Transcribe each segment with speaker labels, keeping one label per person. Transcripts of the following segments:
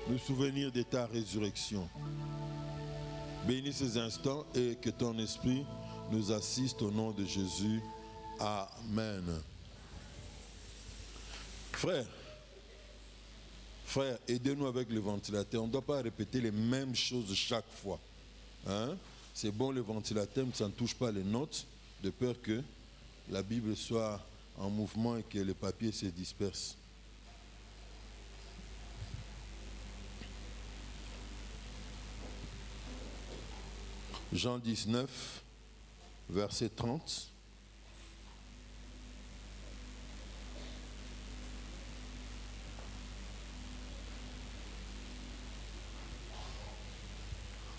Speaker 1: nous souvenir de ta résurrection. Bénis ces instants et que ton esprit nous assiste au nom de Jésus. Amen. Frère, aidez-nous avec le ventilateur. On ne doit pas répéter les mêmes choses chaque fois. Hein? C'est bon le ventilateur, mais ça ne touche pas les notes, de peur que la Bible soit en mouvement et que le papier se disperse. Jean 19, verset 30.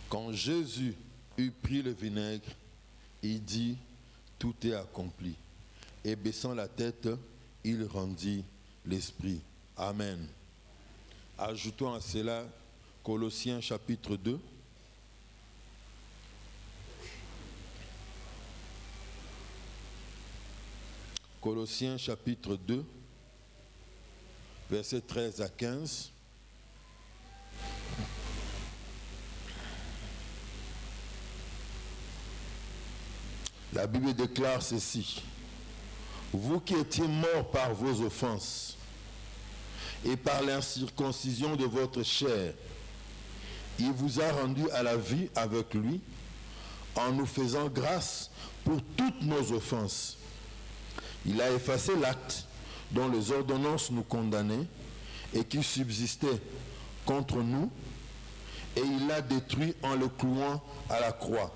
Speaker 1: Quand Jésus eut pris le vinaigre, il dit, tout est accompli. Et baissant la tête, il rendit l'esprit. Amen. Ajoutons à cela Colossiens chapitre 2. Colossiens chapitre 2, versets 13 à 15. La Bible déclare ceci. Vous qui étiez morts par vos offenses et par l'incirconcision de votre chair, il vous a rendus à la vie avec lui en nous faisant grâce pour toutes nos offenses. Il a effacé l'acte dont les ordonnances nous condamnaient et qui subsistait contre nous, et il l'a détruit en le clouant à la croix.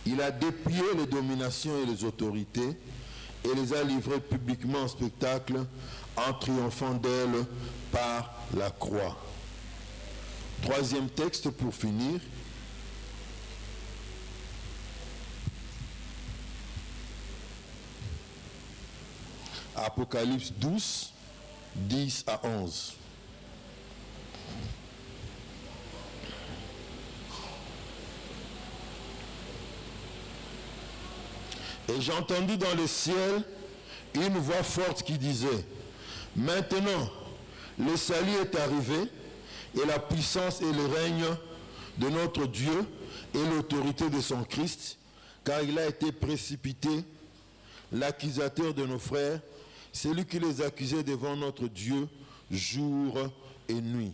Speaker 1: Il a déplié les dominations et les autorités et les a livrées publiquement en spectacle en triomphant d'elles par la croix. Troisième texte pour finir. Apocalypse 12, 10 à 11. Et j'entendis dans le ciel une voix forte qui disait, « Maintenant, le salut est arrivé, et la puissance et le règne de notre Dieu et l'autorité de son Christ, car il a été précipité, l'accusateur de nos frères, celui qui les accusait devant notre Dieu jour et nuit.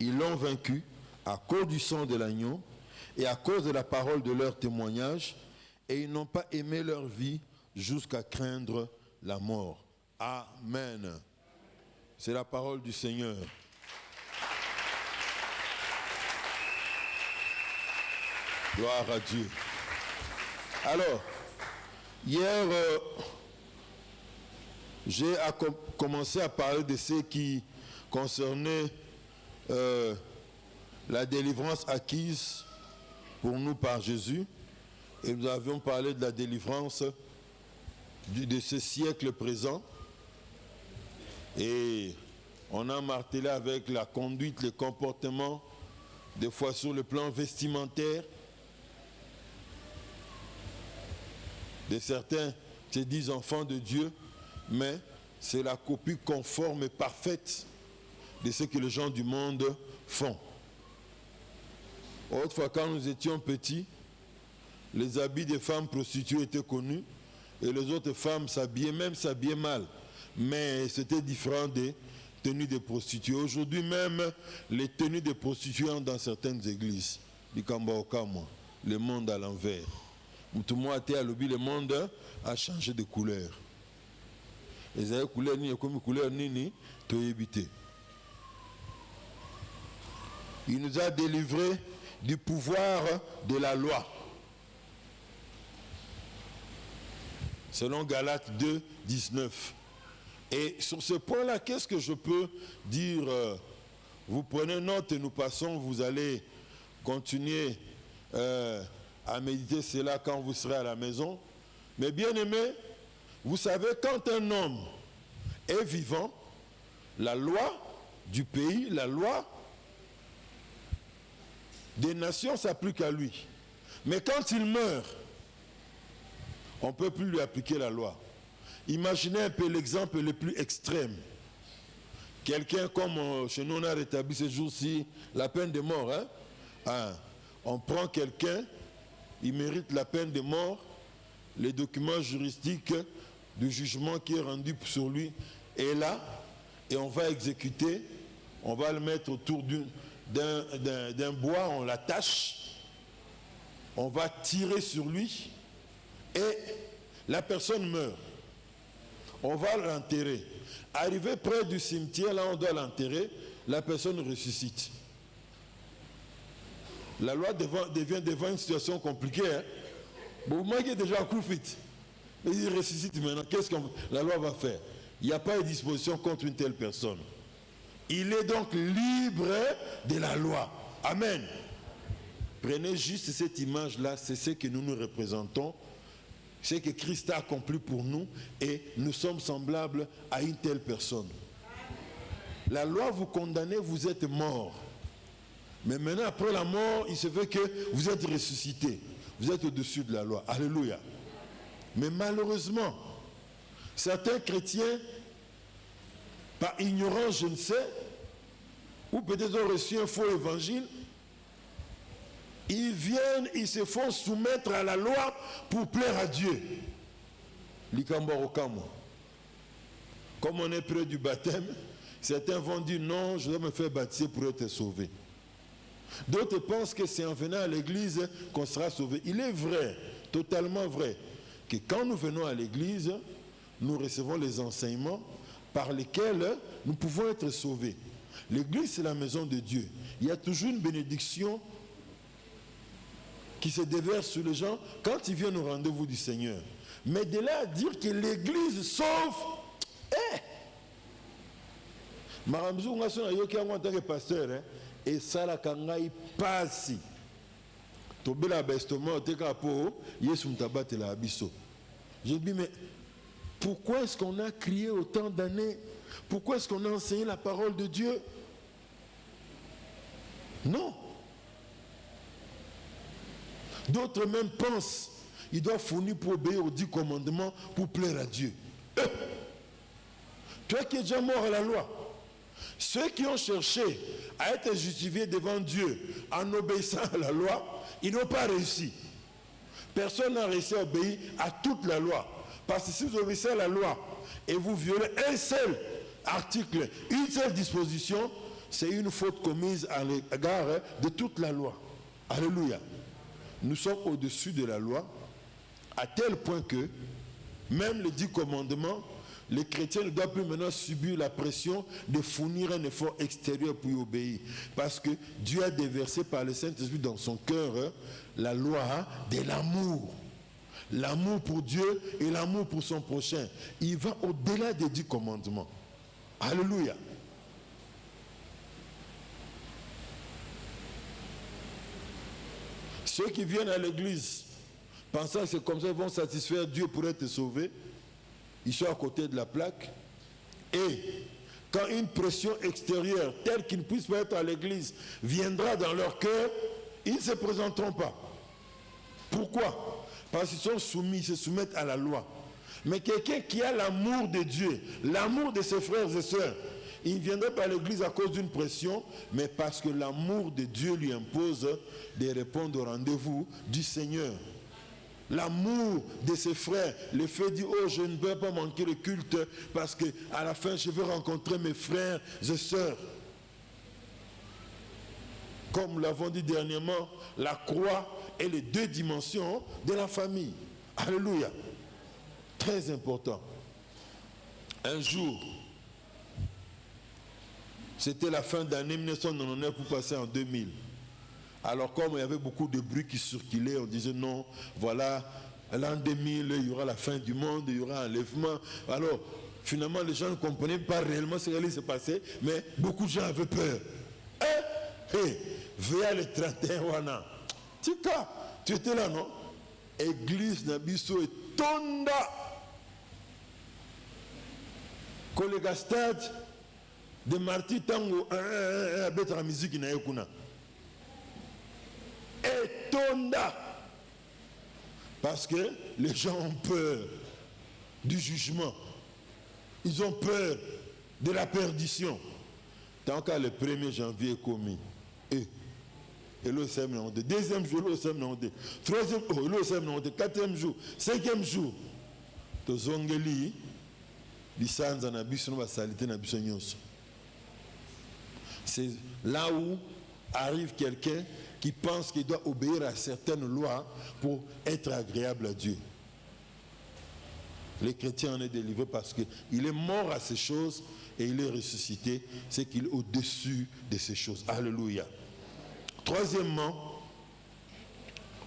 Speaker 1: Ils l'ont vaincu à cause du sang de l'agneau et à cause de la parole de leur témoignage, et ils n'ont pas aimé leur vie jusqu'à craindre la mort. » Amen. C'est la parole du Seigneur. Gloire à Dieu. Alors, hier, j'ai commencé à parler de ce qui concernait la délivrance acquise pour nous par Jésus. Et nous avions parlé de la délivrance de ce siècle présent. Et on a martelé avec la conduite, le comportement, des fois sur le plan vestimentaire. De certains se disent enfants de Dieu, mais c'est la copie conforme et parfaite de ce que les gens du monde font. Autrefois, quand nous étions petits, les habits des femmes prostituées étaient connus et les autres femmes s'habillaient, même s'habillaient mal. Mais c'était différent des tenues des prostituées. Aujourd'hui même, les tenues des prostituées entrent dans certaines églises. Le monde à l'envers. Le monde a changé de couleur. Les couleurs ni comme couleur ni to éviter. Il nous a délivrés du pouvoir de la loi. Selon Galates 2, 19. Et sur ce point-là, qu'est-ce que je peux dire? Vous prenez note et nous passons, vous allez continuer à méditer cela quand vous serez à la maison. Mais bien aimé, vous savez, quand un homme est vivant, la loi du pays, la loi des nations s'applique à lui. Mais quand il meurt, on ne peut plus lui appliquer la loi. Imaginez un peu l'exemple le plus extrême. Quelqu'un comme chez nous on a rétabli ce jour-ci la peine de mort. On prend quelqu'un, il mérite la peine de mort, les documents juridiques du jugement qui est rendu sur lui est là, et on va exécuter, on va le mettre autour d'un bois, on l'attache, on va tirer sur lui, et la personne meurt. On va l'enterrer. Arrivé près du cimetière, là on doit l'enterrer, la personne ressuscite. La loi devient devant une situation compliquée. Bon, moi qui est déjà coupé, il ressuscite maintenant. Qu'est-ce que la loi va faire? Il n'y a pas de disposition contre une telle personne. Il est donc libre de la loi. Amen. Prenez juste cette image-là, c'est ce que nous nous représentons. C'est que Christ a accompli pour nous et nous sommes semblables à une telle personne. La loi vous condamne, vous êtes mort. Mais maintenant, après la mort, il se fait que vous êtes ressuscité. Vous êtes au-dessus de la loi. Alléluia. Mais malheureusement, certains chrétiens, par ignorance, je ne sais, ou peut-être ont reçu un faux évangile, ils viennent, ils se font soumettre à la loi pour plaire à Dieu. Comme on est près du baptême, certains vont dire non, je dois me faire baptiser pour être sauvé. D'autres pensent que c'est en venant à l'église qu'on sera sauvé. Il est vrai, totalement vrai, que quand nous venons à l'église, nous recevons les enseignements par lesquels nous pouvons être sauvés. L'église, c'est la maison de Dieu. Il y a toujours une bénédiction qui se déverse sur les gens quand ils viennent au rendez-vous du Seigneur. Mais de là à dire que l'église sauve, Maramzou, on a en tant que pasteur, et ça la kangai passi. Tobela bestement, teka po, yesu mtabate la abisso. Je dis, mais pourquoi est-ce qu'on a crié autant d'années? Pourquoi est-ce qu'on a enseigné la parole de Dieu? Non. D'autres même pensent qu'ils doivent fournir pour obéir aux 10 commandements pour plaire à Dieu. Toi qui es déjà mort à la loi, ceux qui ont cherché à être justifiés devant Dieu en obéissant à la loi, ils n'ont pas réussi. Personne n'a réussi à obéir à toute la loi. Parce que si vous obéissez à la loi et vous violez un seul article, une seule disposition, c'est une faute commise à l'égard de toute la loi. Alléluia. Nous sommes au-dessus de la loi, à tel point que même les 10 commandements, les chrétiens ne doivent plus maintenant subir la pression de fournir un effort extérieur pour y obéir. Parce que Dieu a déversé par le Saint-Esprit dans son cœur la loi de l'amour. L'amour pour Dieu et l'amour pour son prochain. Il va au-delà des 10 commandements. Alléluia. Ceux qui viennent à l'église pensant que c'est comme ça qu'ils vont satisfaire Dieu pour être sauvés, ils sont à côté de la plaque. Et quand une pression extérieure, telle qu'ils ne puissent pas être à l'église, viendra dans leur cœur, ils ne se présenteront pas. Pourquoi? Parce qu'ils sont soumis, ils se soumettent à la loi. Mais quelqu'un qui a l'amour de Dieu, l'amour de ses frères et sœurs, il ne viendrait pas à l'église à cause d'une pression, mais parce que l'amour de Dieu lui impose de répondre au rendez-vous du Seigneur. L'amour de ses frères, le fait de dire, oh, je ne veux pas manquer le culte parce qu'à la fin, je veux rencontrer mes frères et sœurs. Comme nous l'avons dit dernièrement, la croix est les 2 dimensions de la famille. Alléluia. Très important. Un jour, c'était la fin d'année 1999 pour passer en 2000. Alors comme il y avait beaucoup de bruit qui circulait, on disait non, voilà, l'an 2000, il y aura la fin du monde, il y aura un enlèvement. Alors, finalement, les gens ne comprenaient pas réellement ce qui allait se passer, mais beaucoup de gens avaient peur. Veillez le 31 wana. Tika, tu étais là, non? Église Nabiso et Tonda. Collègue stade de Marty Tango, avec la musique qui n'a pas. Et Tonda. Parce que les gens ont peur du jugement. Ils ont peur de la perdition. Tant qu'à le 1er janvier est commis. Et le sème, deuxième jour, le sème, troisième jour, le sème, quatrième jour, cinquième jour. Tozongeli, lisanza na biso na basalité na biso nyonso. C'est là où arrive quelqu'un qui pense qu'il doit obéir à certaines lois pour être agréable à Dieu. Les chrétiens en est délivrés parce qu'il est mort à ces choses et il est ressuscité. C'est qu'il est au-dessus de ces choses. Alléluia. Troisièmement,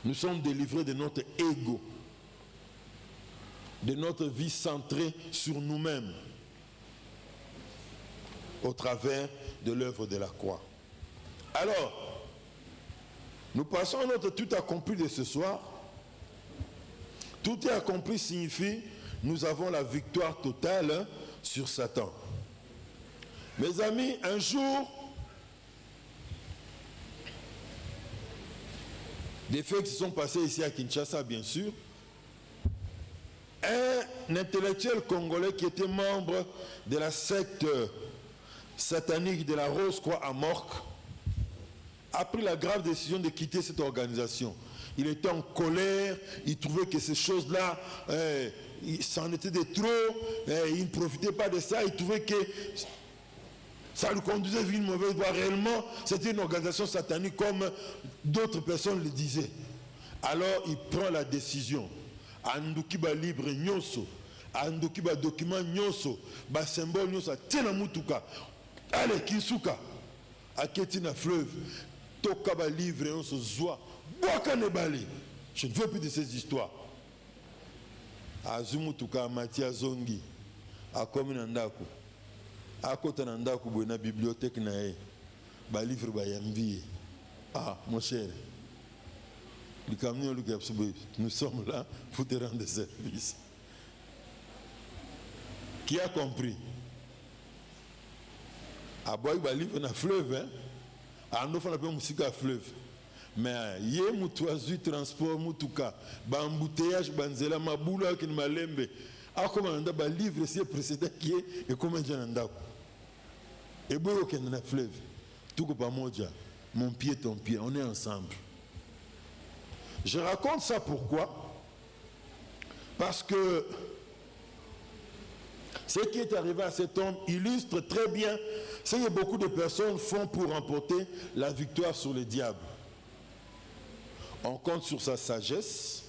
Speaker 1: nous sommes délivrés de notre ego, de notre vie centrée sur nous-mêmes au travers de l'œuvre de la croix. Alors, nous passons à notre tout accompli de ce soir. Tout est accompli signifie nous avons la victoire totale sur Satan. Mes amis, un jour, des faits qui se sont passés ici à Kinshasa, bien sûr, un intellectuel congolais qui était membre de la secte satanique de la Rose-Croix à Morque a pris la grave décision de quitter cette organisation. Il était en colère, il trouvait que ces choses-là, c'en était de trop, il ne profitait pas de ça, il trouvait que ça lui conduisait vers une mauvaise voie. Réellement, c'était une organisation satanique comme d'autres personnes le disaient. Alors il prend la décision. Anduki ba libre nyonso, anduki ba document nyonso, ba symbole nyonso, tina mutuka, allez Kinsuka, aketi na fleuve, toka ba livre nyonso zwa, boaka ne bali. Je ne veux plus de ces histoires. Azumutuka Matia Zongi, akomi na ndako, akota na ndako boye na bibliothèque na ye, ba livre ba yambi. Ah, mon cher. Nous sommes là pour te rendre service. Qui a compris? À boire un livre dans le fleuve, hein? À nous faire un musique à fleuve. Mais il y a un transport, un embouteillage, banzela, maboula, qui m'a lembe. Ah, comment on a un livre ici précédent qui est et comment on a un et boire qui est dans le fleuve. Tout comme pas moi, mon pied, ton pied, on est ensemble. Je raconte ça pourquoi? Parce que ce qui est arrivé à cet homme illustre très bien ce que beaucoup de personnes font pour remporter la victoire sur le diable. On compte sur sa sagesse,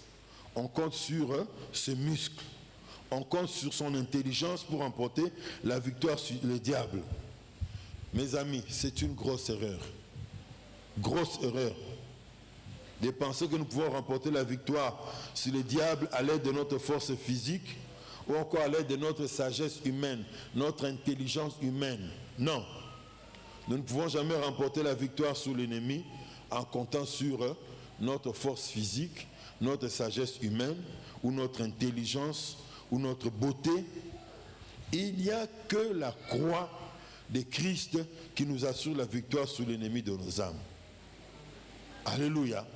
Speaker 1: on compte sur ses muscles, on compte sur son intelligence pour remporter la victoire sur le diable. Mes amis, c'est une grosse erreur. Grosse erreur. De penser que nous pouvons remporter la victoire sur le diable à l'aide de notre force physique ou encore à l'aide de notre sagesse humaine, notre intelligence humaine. Non. Nous ne pouvons jamais remporter la victoire sur l'ennemi en comptant sur notre force physique, notre sagesse humaine ou notre intelligence ou notre beauté. Il n'y a que la croix de Christ qui nous assure la victoire sur l'ennemi de nos âmes. Alléluia.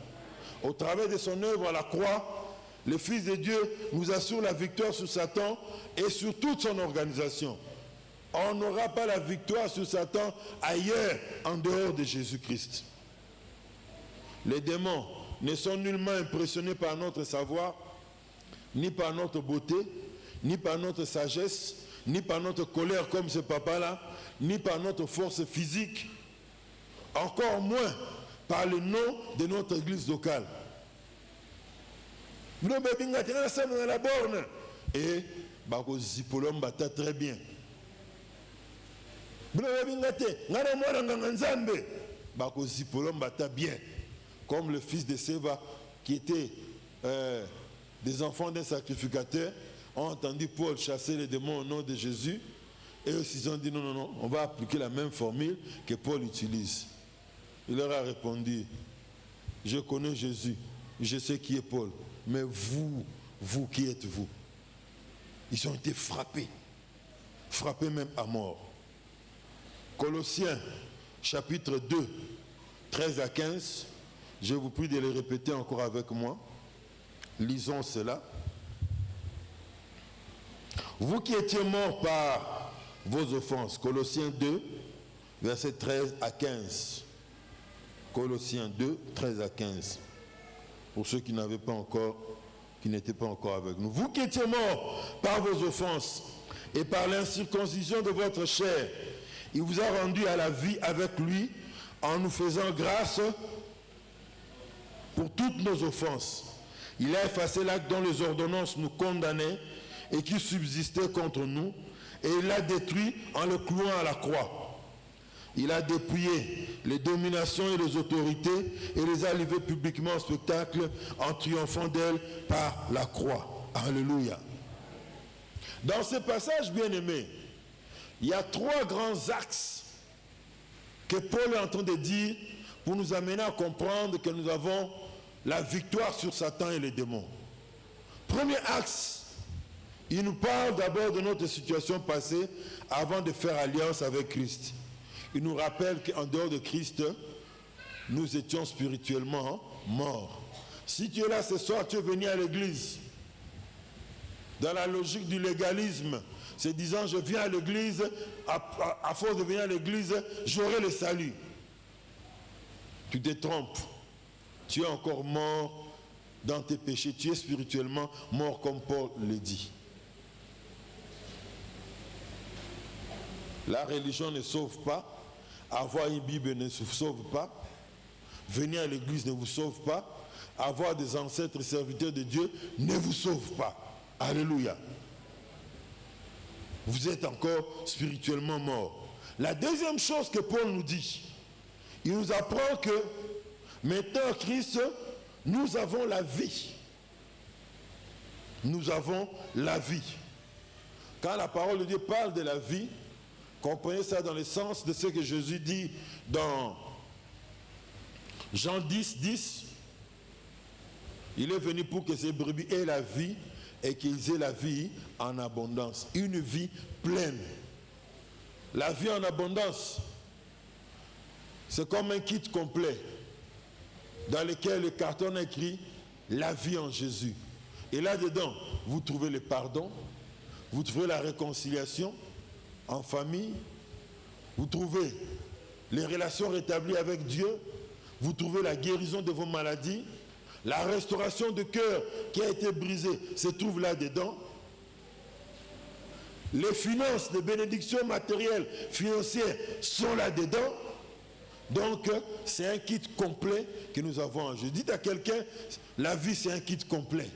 Speaker 1: Au travers de son œuvre à la croix, le Fils de Dieu nous assure la victoire sur Satan et sur toute son organisation. On n'aura pas la victoire sur Satan ailleurs, en dehors de Jésus-Christ. Les démons ne sont nullement impressionnés par notre savoir, ni par notre beauté, ni par notre sagesse, ni par notre colère comme ce papa-là, ni par notre force physique, encore moins par le nom de notre église locale. Et Bako Zipolom bata très bien. Bako Zipolom bata bien. Comme le fils de Séva qui était des enfants d'un sacrificateur ont entendu Paul chasser les démons au nom de Jésus. Et eux ils ont dit non, on va appliquer la même formule que Paul utilise. Il leur a répondu, je connais Jésus, je sais qui est Paul, mais vous qui êtes-vous? Ils ont été frappés même à mort. Colossiens chapitre 2, 13 à 15, je vous prie de les répéter encore avec moi. Lisons cela. Vous qui étiez morts par vos offenses, Colossiens 2, versets 13 à 15. Colossiens 2, 13 à 15. Pour ceux qui n'étaient pas encore avec nous. Vous qui étiez morts par vos offenses et par l'incirconcision de votre chair, il vous a rendu à la vie avec lui en nous faisant grâce pour toutes nos offenses. Il a effacé l'acte dont les ordonnances nous condamnaient et qui subsistait contre nous, et il l'a détruit en le clouant à la croix. Il a dépouillé les dominations et les autorités et les a livrées publiquement en spectacle en triomphant d'elles par la croix. Alléluia. Dans ce passage, bien-aimé, il y a 3 grands axes que Paul est en train de dire pour nous amener à comprendre que nous avons la victoire sur Satan et les démons. Premier axe, il nous parle d'abord de notre situation passée avant de faire alliance avec Christ. Il nous rappelle qu'en dehors de Christ, nous étions spirituellement morts. Si tu es là ce soir, tu es venu à l'église. Dans la logique du légalisme, c'est disant je viens à l'église, à force de venir à l'église, j'aurai le salut. Tu te trompes. Tu es encore mort dans tes péchés. Tu es spirituellement mort comme Paul le dit. La religion ne sauve pas. Avoir une Bible ne vous sauve pas. Venir à l'église ne vous sauve pas. Avoir des ancêtres et serviteurs de Dieu ne vous sauve pas. Alléluia. Vous êtes encore spirituellement mort. La deuxième chose que Paul nous dit, il nous apprend que maintenant en Christ, nous avons la vie. Nous avons la vie. Quand la parole de Dieu parle de la vie, comprenez ça dans le sens de ce que Jésus dit dans Jean 10, 10. Il est venu pour que ces brebis aient la vie et qu'ils aient la vie en abondance. Une vie pleine. La vie en abondance, c'est comme un kit complet dans lequel le carton écrit la vie en Jésus. Et là-dedans, vous trouvez le pardon, vous trouvez la réconciliation en famille, vous trouvez les relations rétablies avec Dieu, vous trouvez la guérison de vos maladies, la restauration de cœur qui a été brisée se trouve là-dedans. Les finances, les bénédictions matérielles, financières sont là-dedans. Donc, c'est un kit complet que nous avons en Jésus. Dites à quelqu'un, la vie c'est un kit complet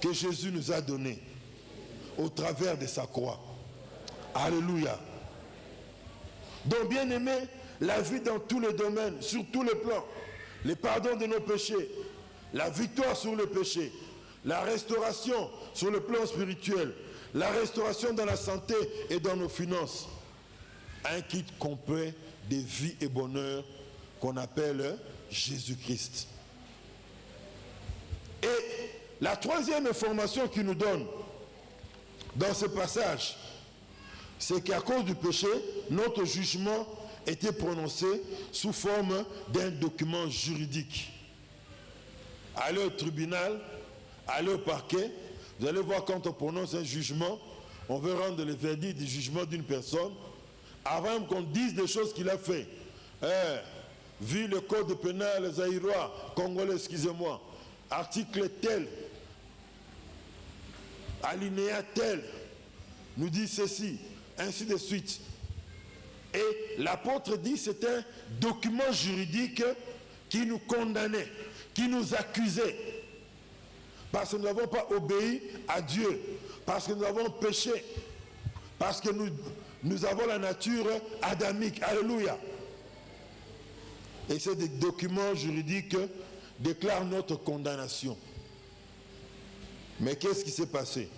Speaker 1: que Jésus nous a donné au travers de sa croix. Alléluia. Donc, bien aimé, la vie dans tous les domaines, sur tous les plans, le pardon de nos péchés, la victoire sur le péché, la restauration sur le plan spirituel, la restauration dans la santé et dans nos finances. Un kit complet de vie et bonheur qu'on appelle Jésus-Christ. Et la troisième information qu'il nous donne dans ce passage, c'est qu'à cause du péché, notre jugement était prononcé sous forme d'un document juridique. Allez au tribunal, allez au parquet, vous allez voir quand on prononce un jugement, on veut rendre le verdict du jugement d'une personne, avant qu'on dise des choses qu'il a fait. Vu le code pénal zaïrois, congolais, excusez-moi, article tel, alinéa tel, nous dit ceci, ainsi de suite. Et l'apôtre dit c'est un document juridique qui nous condamnait, qui nous accusait. Parce que nous n'avons pas obéi à Dieu, parce que nous avons péché, parce que nous avons la nature adamique. Alléluia. Et ces documents juridiques déclarent notre condamnation. Mais qu'est-ce qui s'est passé?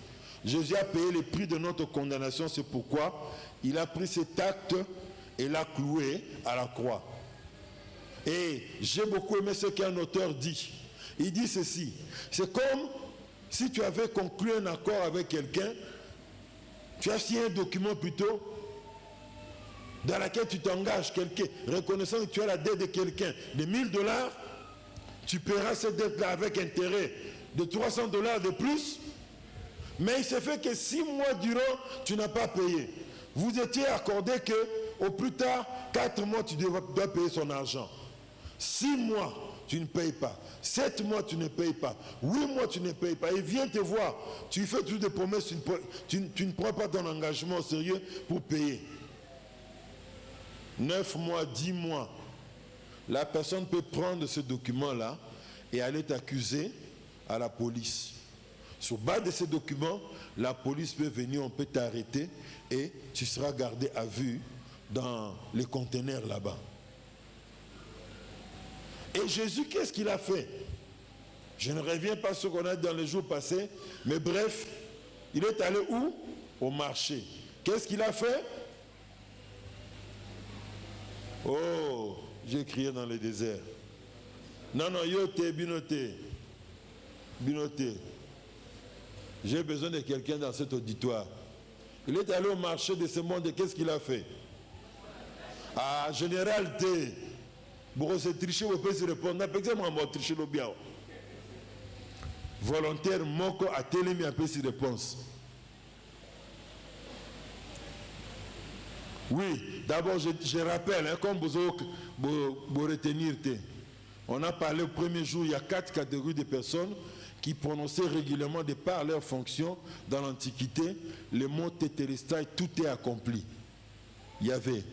Speaker 1: Jésus a payé le prix de notre condamnation, c'est pourquoi il a pris cet acte et l'a cloué à la croix. Et j'ai beaucoup aimé ce qu'un auteur dit. Il dit ceci, c'est comme si tu avais conclu un accord avec quelqu'un, tu as signé un document plutôt, dans lequel tu t'engages, reconnaissant que tu as la dette de quelqu'un de $1000, tu paieras cette dette-là avec intérêt de $300 de plus, mais il se fait que 6 mois durant, tu n'as pas payé. Vous étiez accordé que au plus tard, 4 mois, tu dois payer son argent. 6 mois, tu ne payes pas. 7 mois, tu ne payes pas. 8 mois, tu ne payes pas. Il vient te voir. Tu fais toutes des promesses, tu ne prends pas ton engagement au sérieux pour payer. 9 mois, 10 mois. La personne peut prendre ce document-là et aller t'accuser à la police. Sur base de ces documents, la police peut venir, on peut t'arrêter et tu seras gardé à vue dans les conteneurs là-bas. Et Jésus, qu'est-ce qu'il a fait? Je ne reviens pas sur ce qu'on a dit dans les jours passés, mais bref, il est allé où? Au marché. Qu'est-ce qu'il a fait? Oh, j'ai crié dans le désert. Non, yoté, binoté. Binoté. J'ai besoin de quelqu'un dans cet auditoire. Il est allé au marché de ce monde et qu'est-ce qu'il a fait? Ah, généralité. Pour se tricher, vous pouvez se répondre. N'a pas exemple à tricher le bien. Volontaire, moko a télémi un peu ses réponses. Oui, d'abord je rappelle, hein, comme vous retenir, on a parlé le premier jour, il y a 4 catégories de personnes qui prononçaient régulièrement de par leur fonction dans l'Antiquité, le mot tétélestai, tout est accompli. Il y avait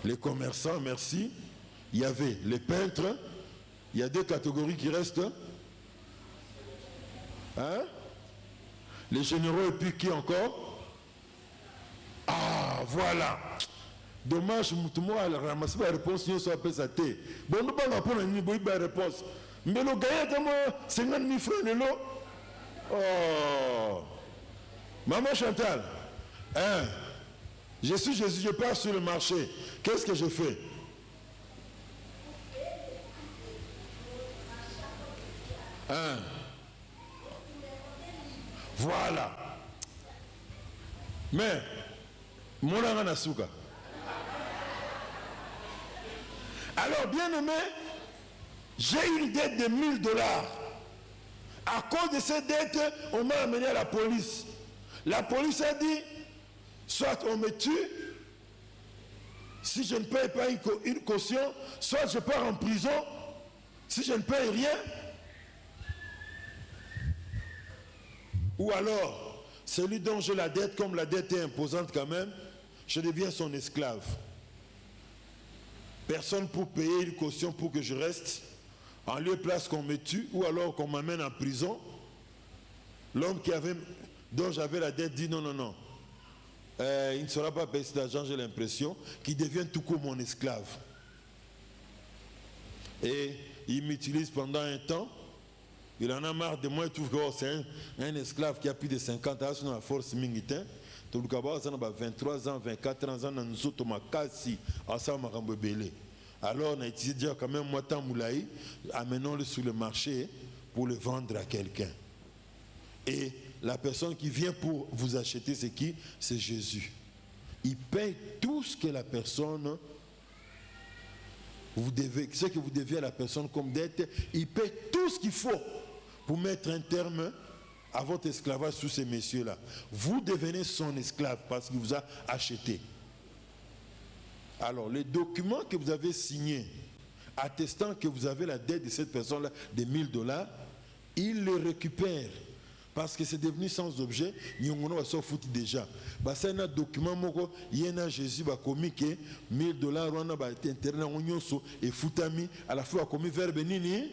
Speaker 1: les commerçants, merci. Il y avait les peintres. Il y a 2 catégories qui restent. Hein? Les généraux et puis qui encore? Ah, voilà. Dommage, moi, je ramasse la réponse, je suis appelé ça. Bon, nous ne pouvons pas la réponse. Mais le gars, 50 000 francs. Oh. Maman Chantal, hein? Je suis Jésus, je pars sur le marché. Qu'est-ce que je fais? Hein? Voilà. Mais, mon Nasuka. Alors, bien aimé, j'ai une dette de $1000. À cause de cette dette, on m'a amené à la police. La police a dit, soit on me tue, si je ne paye pas une caution, soit je pars en prison, si je ne paye rien. Ou alors, celui dont j'ai la dette, comme la dette est imposante quand même, je deviens son esclave. Personne pour payer une caution pour que je reste, en lieu et place qu'on me tue, ou alors qu'on m'amène en prison. L'homme dont j'avais la dette dit non. Il ne sera pas payé cet argent, j'ai l'impression, qu'il devient tout comme mon esclave. Et il m'utilise pendant un temps. Il en a marre de moi, il trouve que c'est un esclave qui a plus de 50 ans, sur la force mingitin. Tout le cabas, ça a 23 ans, 24 ans, nous sommes à Kassi, à Samarambebele. Alors on a utilisé déjà quand même Moitan Moulaï, amenons-le sur le marché pour le vendre à quelqu'un. Et la personne qui vient pour vous acheter, c'est qui? C'est Jésus. Il paye tout ce que la personne, ce que vous devez à la personne comme dette, il paye tout ce qu'il faut pour mettre un terme à votre esclavage sous ces messieurs-là. Vous devenez son esclave parce qu'il vous a acheté. Alors, les documents que vous avez signés attestant que vous avez la dette de cette personne-là de $1000, il les récupère. Parce que c'est devenu sans objet, nous va s'en foutre déjà. C'est un document, il y a Jésus qui a commis que $1000, on a été interne et foutami, à la fois commis verbe nini.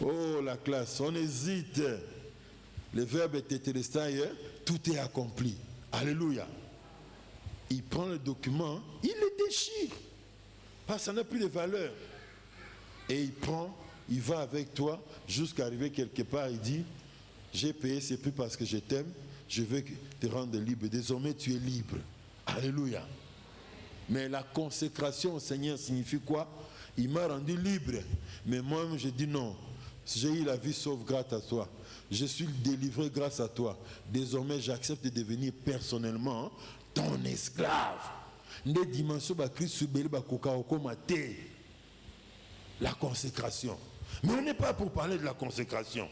Speaker 1: Oh la classe, on hésite. Le verbe est tétélestai, tout est accompli. Alléluia. Il prend le document, il le déchire. Parce que ça n'a plus de valeur. Et il va avec toi jusqu'à arriver quelque part, il dit, j'ai payé, c'est plus parce que je t'aime, je veux te rendre libre. Désormais, tu es libre. Alléluia. Mais la consécration au Seigneur signifie quoi? Il m'a rendu libre. Mais moi-même, je dis non. J'ai eu la vie sauve grâce à toi. Je suis délivré grâce à toi. Désormais, j'accepte de devenir personnellement ton esclave. Les dimensions de Christ, la consécration. Mais on n'est pas pour parler de la consécration.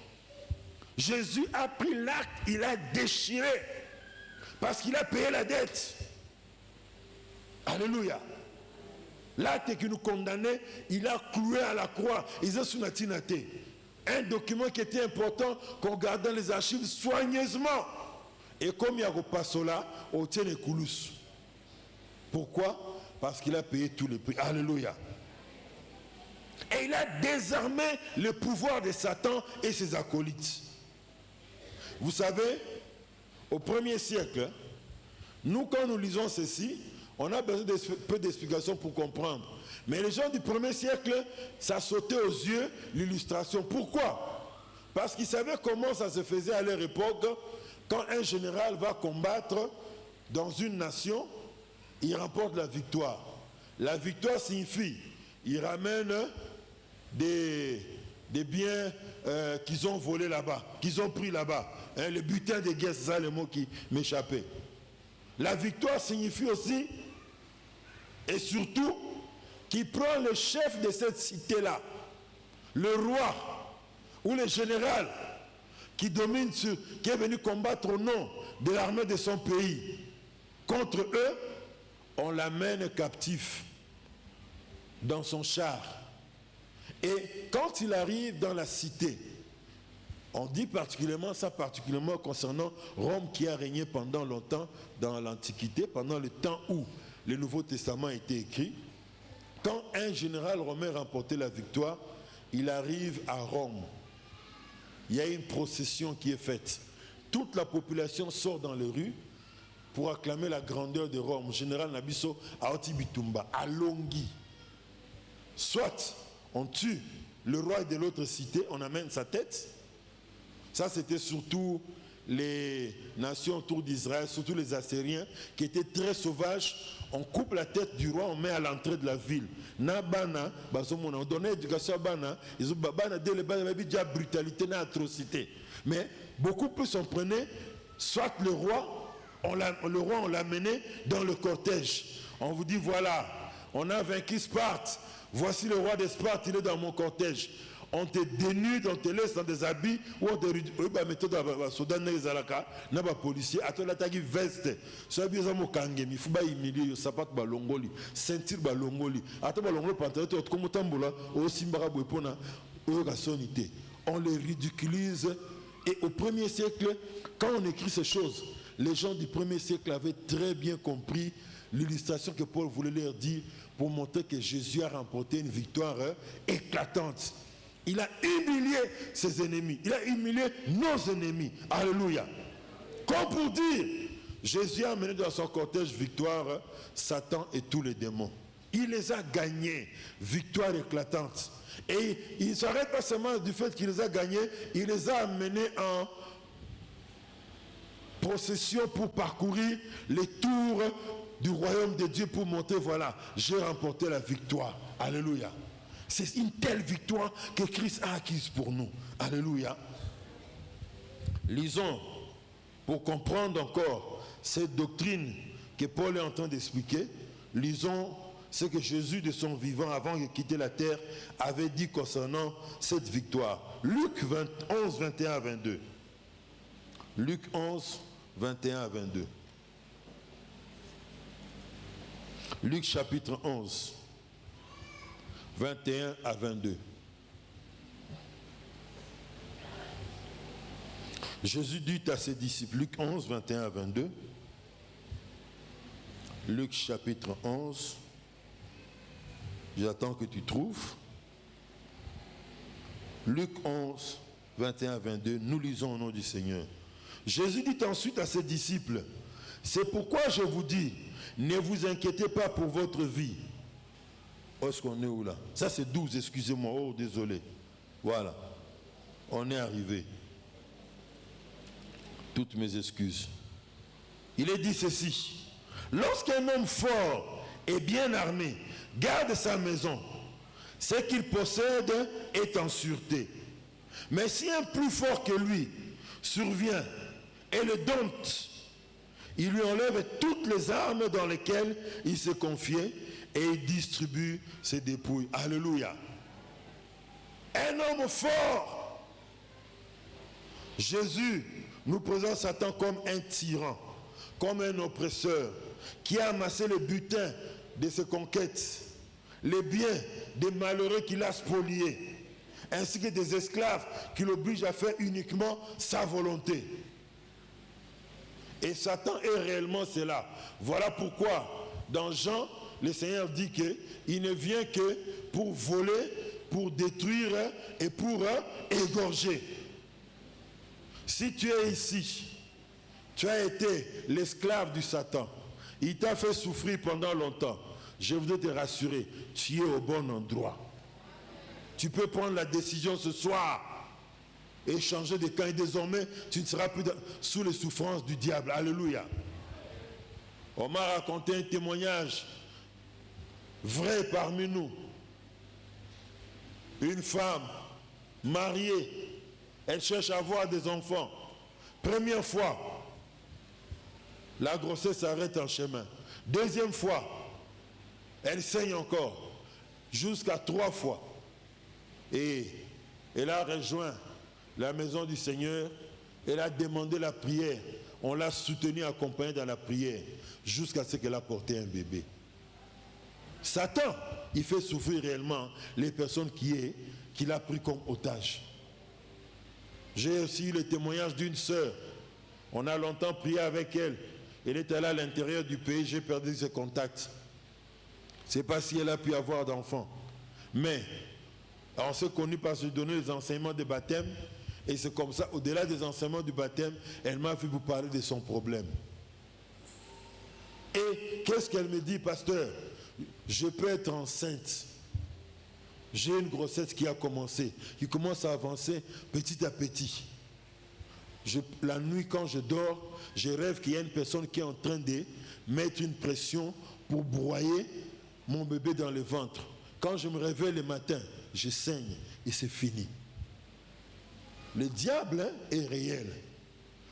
Speaker 1: Jésus a pris l'acte, il a déchiré. Parce qu'il a payé la dette. Alléluia. L'acte qui nous condamnait, il a cloué à la croix. Un document qui était important, qu'on garde dans les archives soigneusement. Et comme il y a au passo là, on tient les coulous. Pourquoi? Parce qu'il a payé tous les prix. Alléluia. Et il a désarmé le pouvoir de Satan et ses acolytes. Vous savez, au 1er siècle, nous quand nous lisons ceci, on a besoin de peu d'explications pour comprendre. Mais les gens du 1er siècle, ça sautait aux yeux l'illustration. Pourquoi? Parce qu'ils savaient comment ça se faisait à leur époque. Quand un général va combattre dans une nation, il remporte la victoire. La victoire signifie, il ramène des biens qu'ils ont volés là-bas, qu'ils ont pris là-bas. Le butin de guerre, c'est ça le mot qui m'échappait. La victoire signifie aussi, et surtout, qu'il prend le chef de cette cité-là, le roi ou le général qui domine, qui est venu combattre au nom de l'armée de son pays. Contre eux, on l'amène captif dans son char. Et quand il arrive dans la cité, on dit particulièrement ça, particulièrement concernant Rome qui a régné pendant longtemps dans l'Antiquité, pendant le temps où le Nouveau Testament a été écrit. Quand un général romain remportait la victoire, il arrive à Rome. Il y a une procession qui est faite. Toute la population sort dans les rues pour acclamer la grandeur de Rome. Général Nabiso à Otibitumba, à Longhi. Soit on tue le roi de l'autre cité, on amène sa tête. Ça, c'était surtout les nations autour d'Israël, surtout les Assyriens, qui étaient très sauvages. On coupe la tête du roi, on met à l'entrée de la ville. Nabana, on donnait l'éducation à Bana, ils ont dès le bas, il y avait déjà brutalité, atrocité. Mais beaucoup plus on prenait, soit le roi, on l'amenait dans le cortège. On vous dit voilà, on a vaincu Sparte. Voici le roi de Sparte, il est dans mon cortège. On te dénude, on te laisse dans des habits, ou on te met dans les soldats, dans les policiers, à toi la tagi veste. Soit bien ça, mon kangemi, il faut pas humilier, il sapat balongoli, ceinture balongoli. À toi balongoli, pantalon, tu comme tambola, au simbara bouepona, au gasonité. On les ridiculise. Et au 1er siècle, quand on écrit ces choses, les gens du 1er siècle avaient très bien compris l'illustration que Paul voulait leur dire pour montrer que Jésus a remporté une victoire éclatante. Il a humilié ses ennemis. Il a humilié nos ennemis. Alléluia. Comme pour dire, Jésus a amené dans son cortège victoire Satan et tous les démons. Il les a gagnés. Victoire éclatante. Et il ne s'arrête pas seulement du fait qu'il les a gagnés, il les a amenés en procession pour parcourir les tours du royaume de Dieu pour montrer, voilà, j'ai remporté la victoire. Alléluia. C'est une telle victoire que Christ a acquise pour nous. Alléluia. Lisons, pour comprendre encore cette doctrine que Paul est en train d'expliquer, lisons ce que Jésus de son vivant, avant de quitter la terre, avait dit concernant cette victoire. Luc 11, 21 à 22. Luc 11, 21 à 22. Luc chapitre 11. 21 à 22. Jésus dit à ses disciples, Luc 11, 21 à 22. Luc chapitre 11. J'attends que tu trouves. Luc 11, 21 à 22. Nous lisons au nom du Seigneur. Jésus dit ensuite à ses disciples, c'est pourquoi je vous dis, ne vous inquiétez pas pour votre vie. Où est-ce qu'on est où là? Ça c'est 12, excusez-moi, oh désolé. Voilà, on est arrivé. Toutes mes excuses. Il est dit ceci, lorsqu'un homme fort et bien armé garde sa maison, ce qu'il possède est en sûreté. Mais si un plus fort que lui survient et le dompte, il lui enlève toutes les armes dans lesquelles il se confiait et il distribue ses dépouilles. Alléluia. Un homme fort. Jésus nous présente Satan comme un tyran, comme un oppresseur, qui a amassé le butin de ses conquêtes, les biens des malheureux qu'il a spoliés, ainsi que des esclaves qui l'obligent à faire uniquement sa volonté. Et Satan est réellement cela. Voilà pourquoi, dans Jean, le Seigneur dit qu'il ne vient que pour voler, pour détruire et pour égorger. Si tu es ici, tu as été l'esclave du Satan. Il t'a fait souffrir pendant longtemps. Je voudrais te rassurer, tu es au bon endroit. Tu peux prendre la décision ce soir et changer de camp. Et désormais, tu ne seras plus sous les souffrances du diable. Alléluia. On m'a raconté un témoignage vrai parmi nous. Une femme mariée, elle cherche à avoir des enfants. Première fois, la grossesse s'arrête en chemin. Deuxième fois, elle saigne encore, jusqu'à 3 fois. Et elle a rejoint la maison du Seigneur, elle a demandé la prière. On l'a soutenue, accompagnée dans la prière, jusqu'à ce qu'elle a porté un bébé. Satan, il fait souffrir réellement les personnes qu'il a pris comme otages. J'ai aussi eu le témoignage d'une sœur. On a longtemps prié avec elle. Elle est allée à l'intérieur du pays, j'ai perdu ses contacts. C'est pas si elle a pu avoir d'enfants. Mais on s'est connus parce que je donnais les enseignements de baptême. Et c'est comme ça, au-delà des enseignements du baptême, elle m'a fait vous parler de son problème. Et qu'est-ce qu'elle me dit, pasteur? Je peux être enceinte. J'ai une grossesse qui a commencé, qui commence à avancer petit à petit. La nuit, quand je dors, je rêve qu'il y a une personne qui est en train de mettre une pression pour broyer mon bébé dans le ventre. Quand je me réveille le matin, je saigne et c'est fini. Le diable est réel.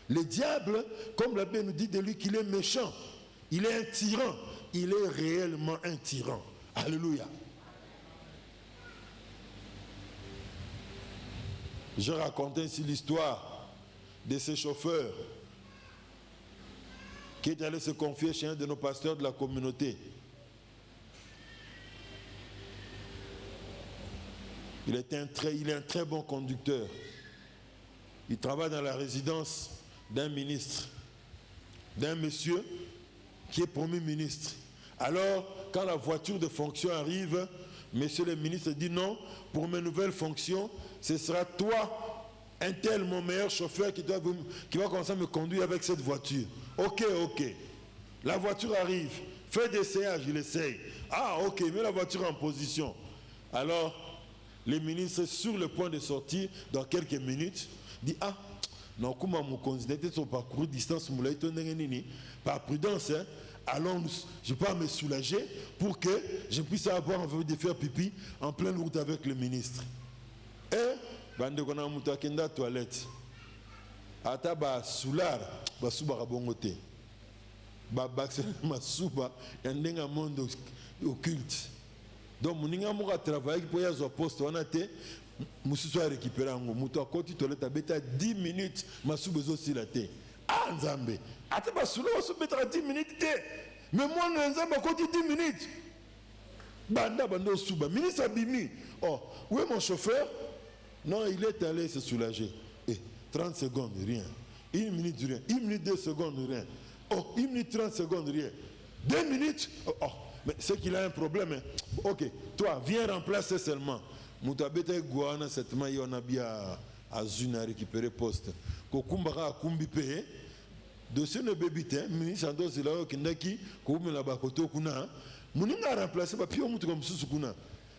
Speaker 1: Le diable, comme la Bible nous dit de lui qu'il est méchant, il est un tyran. Il est réellement un tyran. Alléluia. Je racontais ici l'histoire de ce chauffeur qui est allé se confier chez un de nos pasteurs de la communauté. Il est un très bon conducteur. Il travaille dans la résidence d'un ministre, d'un monsieur qui est premier ministre. Alors, quand la voiture de fonction arrive, monsieur le ministre dit non, pour mes nouvelles fonctions, ce sera toi, un tel, mon meilleur chauffeur, qui va commencer à me conduire avec cette voiture. Ok. La voiture arrive, fait des essayages, il essaye. Ah, ok, mets la voiture en position. Alors, le ministre, sur le point de sortir, dans quelques minutes, dit ah, non, comment mon considéré son parcours distance, par prudence, hein, allons, je peux me soulager pour que je puisse avoir envie de faire pipi en pleine route avec le ministre. Et, bande qu'on a mouta kenda toilette. Ata ba soular, ba souba rabongote. Ba bakse ma souba, yandenga monde occulte. Donc, mon moura travaille pour y avoir un poste, on a été, Moussou a récupéré un mouton à côté de toilette, à 10 minutes, ma souba aussi la thé. Ah, Nzambe. Ata ba soular, on se mettra 10 minutes. Mais moi, Nzambe à côté 10 minutes. Banda souba. Ministre Abimi. Oh, où est mon chauffeur? Non, il est allé se soulager. 30 secondes, rien. 1 minute, rien. 1 minute, 2 secondes, rien. Oh, 1 minute, 30 secondes, rien. 2 minutes. Oh. Mais c'est qu'il a un problème. Hein. Ok, toi, viens remplacer seulement. Moutabete Gouana, cette maille, on a bien à Zuna récupérer poste. Kokumbara Kumbipe, dossier ne bébite, ministre Andos, il a Kindaki, Koum la Bakoto Kuna, Mouninga remplacé, puis on monte comme Susukuna.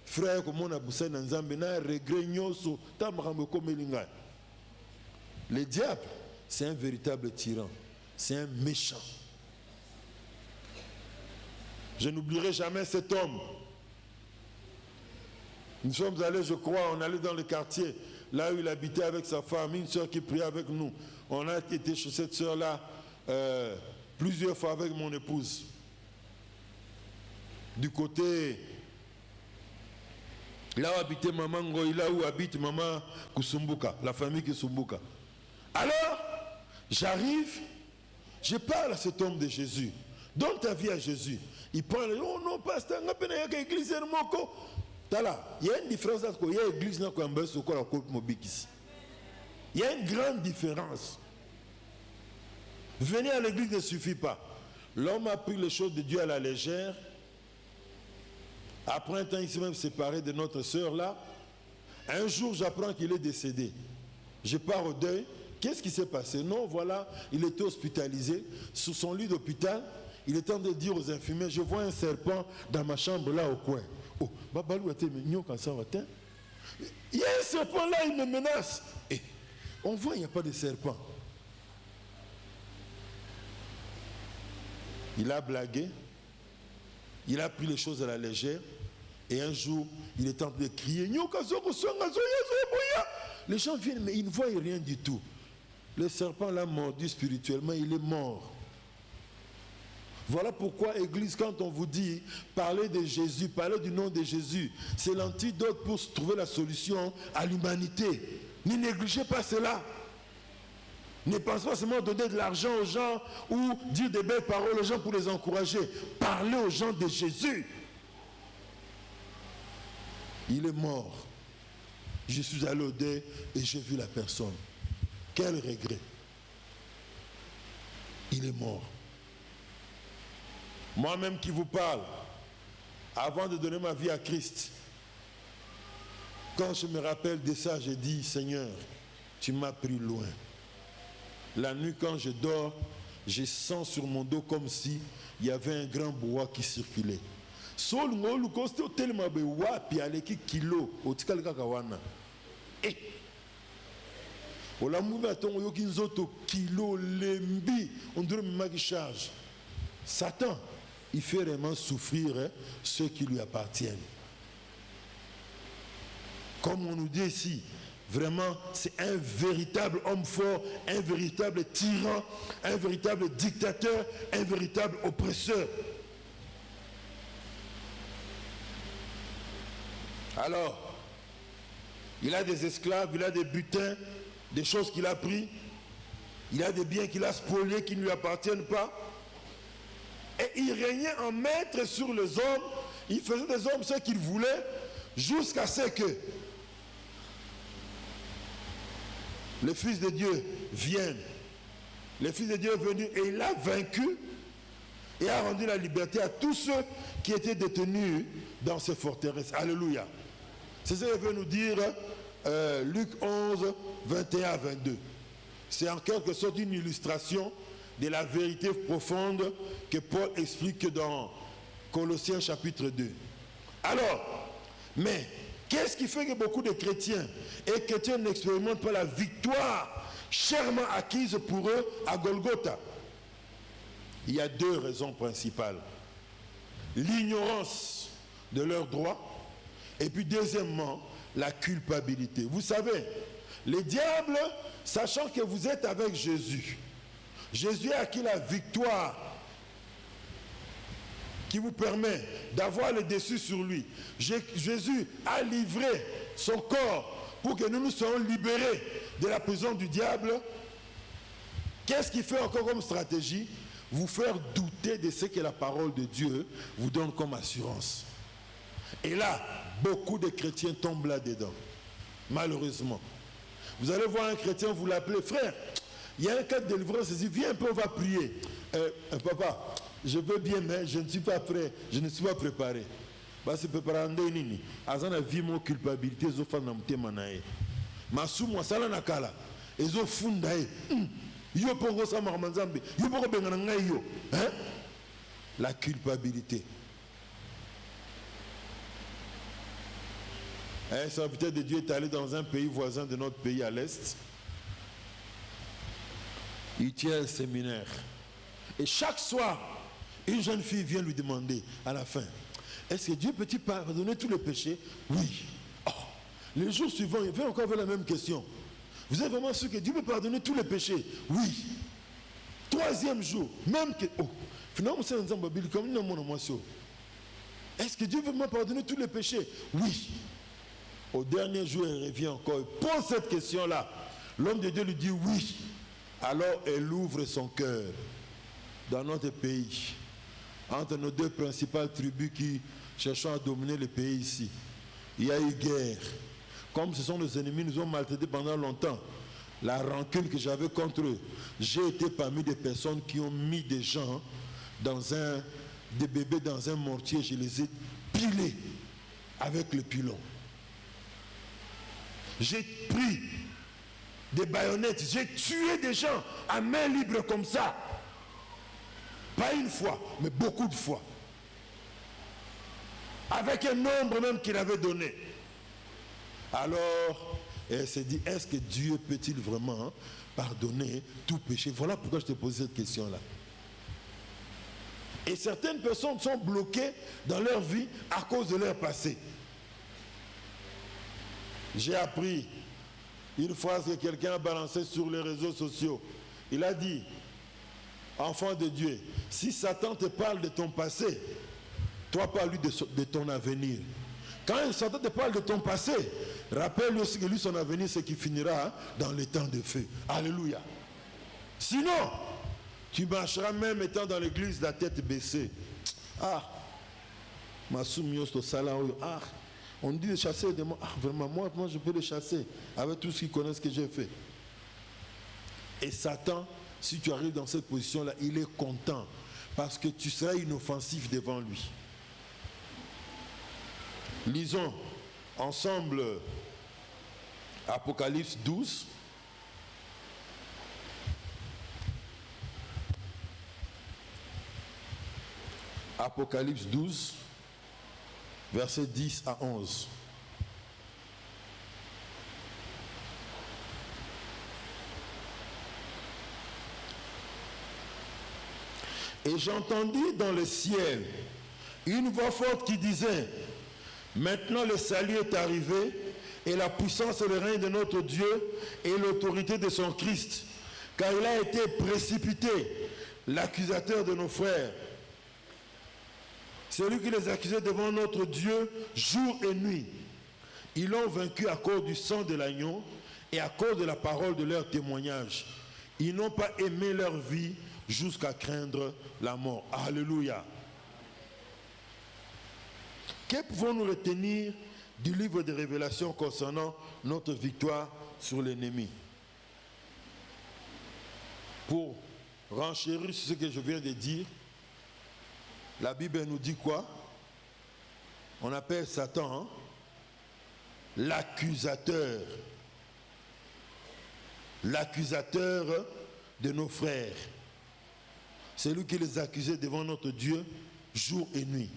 Speaker 1: Frère, comme on a boussé dans Zambena, regret nyoso, Tamrambo Komelinga. Le diable, c'est un véritable tyran, c'est un méchant. Je n'oublierai jamais cet homme. Nous sommes allés, je crois, on allait dans le quartier, là où il habitait avec sa femme, une soeur qui priait avec nous. On a été chez cette soeur-là plusieurs fois avec mon épouse. Du côté, là où habitait maman Ngoï, là où habite maman Kusumbuka, la famille Kusumbuka. Alors, j'arrive, je parle à cet homme de Jésus. Donne ta vie à Jésus. Il prend le oh non, pasteur, il y a une église. Il y a une différence entre l'église et l'église. Il y a une grande différence. Venir à l'église ne suffit pas. L'homme a pris les choses de Dieu à la légère. Après un temps, il s'est même séparé de notre sœur là. Un jour, j'apprends qu'il est décédé. Je pars au deuil. Qu'est-ce qui s'est passé? Non, voilà, il était hospitalisé. Sur son lit d'hôpital, il est en train de dire aux infirmiers, je vois un serpent dans ma chambre là au coin. Oh, il y a un serpent là, il me menace. Et on voit, il n'y a pas de serpent. Il a blagué. Il a pris les choses à la légère. Et un jour, il est en train de crier. Les gens viennent, mais ils ne voient rien du tout. Le serpent l'a mordu spirituellement, il est mort. Voilà pourquoi, Église, quand on vous dit parler de Jésus, parler du nom de Jésus, c'est l'antidote pour trouver la solution à l'humanité. Ne négligez pas cela. Ne pensez pas seulement donner de l'argent aux gens ou dire des belles paroles aux gens pour les encourager. Parlez aux gens de Jésus. Il est mort. Je suis allé au deuil et j'ai vu la personne. Quel regret. Il est mort. Moi-même qui vous parle, avant de donner ma vie à Christ, quand je me rappelle de ça, j'ai dit, Seigneur, tu m'as pris loin. La nuit, quand je dors, je sens sur mon dos comme si il y avait un grand bois qui circulait. Et Satan, il fait vraiment souffrir ceux qui lui appartiennent. Comme on nous dit ici, vraiment, c'est un véritable homme fort, un véritable tyran, un véritable dictateur, un véritable oppresseur. Alors, il a des esclaves, il a des butins, des choses qu'il a pris, il a des biens qu'il a spoliés qui ne lui appartiennent pas. Et il régnait en maître sur les hommes, il faisait des hommes ce qu'il voulait, jusqu'à ce que le Fils de Dieu vienne. Le Fils de Dieu est venu et il a vaincu et a rendu la liberté à tous ceux qui étaient détenus dans ces forteresses. Alléluia. C'est ce que veut nous dire Luc 11, 21 à 22. C'est en quelque sorte une illustration de la vérité profonde que Paul explique dans Colossiens chapitre 2. Alors, mais qu'est-ce qui fait que beaucoup de chrétiens et chrétiens n'expérimentent pas la victoire chèrement acquise pour eux à Golgotha? Il y a deux raisons principales. L'ignorance de leurs droits et puis deuxièmement, la culpabilité. Vous savez, les diables, sachant que vous êtes avec Jésus, Jésus a acquis la victoire qui vous permet d'avoir le dessus sur lui. Jésus a livré son corps pour que nous nous soyons libérés de la prison du diable. Qu'est-ce qu'il fait encore comme stratégie? Vous faire douter de ce que la parole de Dieu vous donne comme assurance. Et là, beaucoup de chrétiens tombent là-dedans. Malheureusement. Vous allez voir un chrétien, vous l'appelez, frère, il y a un cas de délivrance, il dit, viens un peu, on va prier. Papa, je veux bien, mais je ne suis pas prêt, je ne suis pas préparé. C'est préparé nini. Azan a vu mon culpabilité, ils ont fait un petit manaï. Masou moi ça la nakala, ils ont fundaï. Yo pongo sa marmanzambe, yo pongo bengananga yo. Hein? La culpabilité. Un serviteur de Dieu est allé dans un pays voisin de notre pays à l'est. Il tient un séminaire. Et chaque soir, une jeune fille vient lui demander à la fin, est-ce que Dieu peut-il pardonner tous les péchés? Oui. Oh, le jour suivant, il vient encore avec la même question. Vous êtes vraiment sûr que Dieu peut pardonner tous les péchés? Oui. Troisième jour, même que... Oh, finalement, c'est un zambabili comme une monomotion. Est-ce que Dieu veut vraiment pardonner tous les péchés? Oui. Au dernier jour, il revient encore, il pose cette question-là. L'homme de Dieu lui dit oui. Alors elle ouvre son cœur. Dans notre pays, entre nos deux principales tribus qui cherchent à dominer le pays ici, il y a eu guerre. Comme ce sont nos ennemis, nous ont maltraités pendant longtemps. La rancune que j'avais contre eux, j'ai été parmi des personnes qui ont mis des gens des bébés dans un mortier, je les ai pilés avec le pilon. J'ai pris des baïonnettes, j'ai tué des gens à main libre comme ça. Pas une fois, mais beaucoup de fois. Avec un nombre même qu'il avait donné. Alors, elle s'est dit, est-ce que Dieu peut-il vraiment pardonner tout péché? Voilà pourquoi je te pose cette question-là. Et certaines personnes sont bloquées dans leur vie à cause de leur passé. J'ai appris une phrase que quelqu'un a balancée sur les réseaux sociaux. Il a dit, enfant de Dieu, si Satan te parle de ton passé, toi parle-lui de ton avenir. Quand Satan te parle de ton passé, rappelle-lui aussi que lui, son avenir, c'est qu'il finira dans les temps de feu. Alléluia. Sinon, tu marcheras même étant dans l'église la tête baissée. Ah, on dit de chasser les démons. Ah, vraiment, moi je peux les chasser avec tout ce qu'ils connaissent que j'ai fait. Et Satan, si tu arrives dans cette position-là, il est content parce que tu seras inoffensif devant lui. Lisons ensemble Apocalypse 12. Apocalypse 12, versets 10 à 11. Et j'entendis dans le ciel une voix forte qui disait, maintenant le salut est arrivé, et la puissance et le règne de notre Dieu et l'autorité de son Christ, car il a été précipité, l'accusateur de nos frères. Celui qui les accusait devant notre Dieu jour et nuit. Ils l'ont vaincu à cause du sang de l'agneau et à cause de la parole de leur témoignage. Ils n'ont pas aimé leur vie jusqu'à craindre la mort. Alléluia. Que pouvons-nous retenir du livre de Révélation concernant notre victoire sur l'ennemi? Pour renchérir sur ce que je viens de dire, la Bible nous dit quoi? On appelle Satan l'accusateur. L'accusateur de nos frères. C'est lui qui les accusait devant notre Dieu jour et nuit.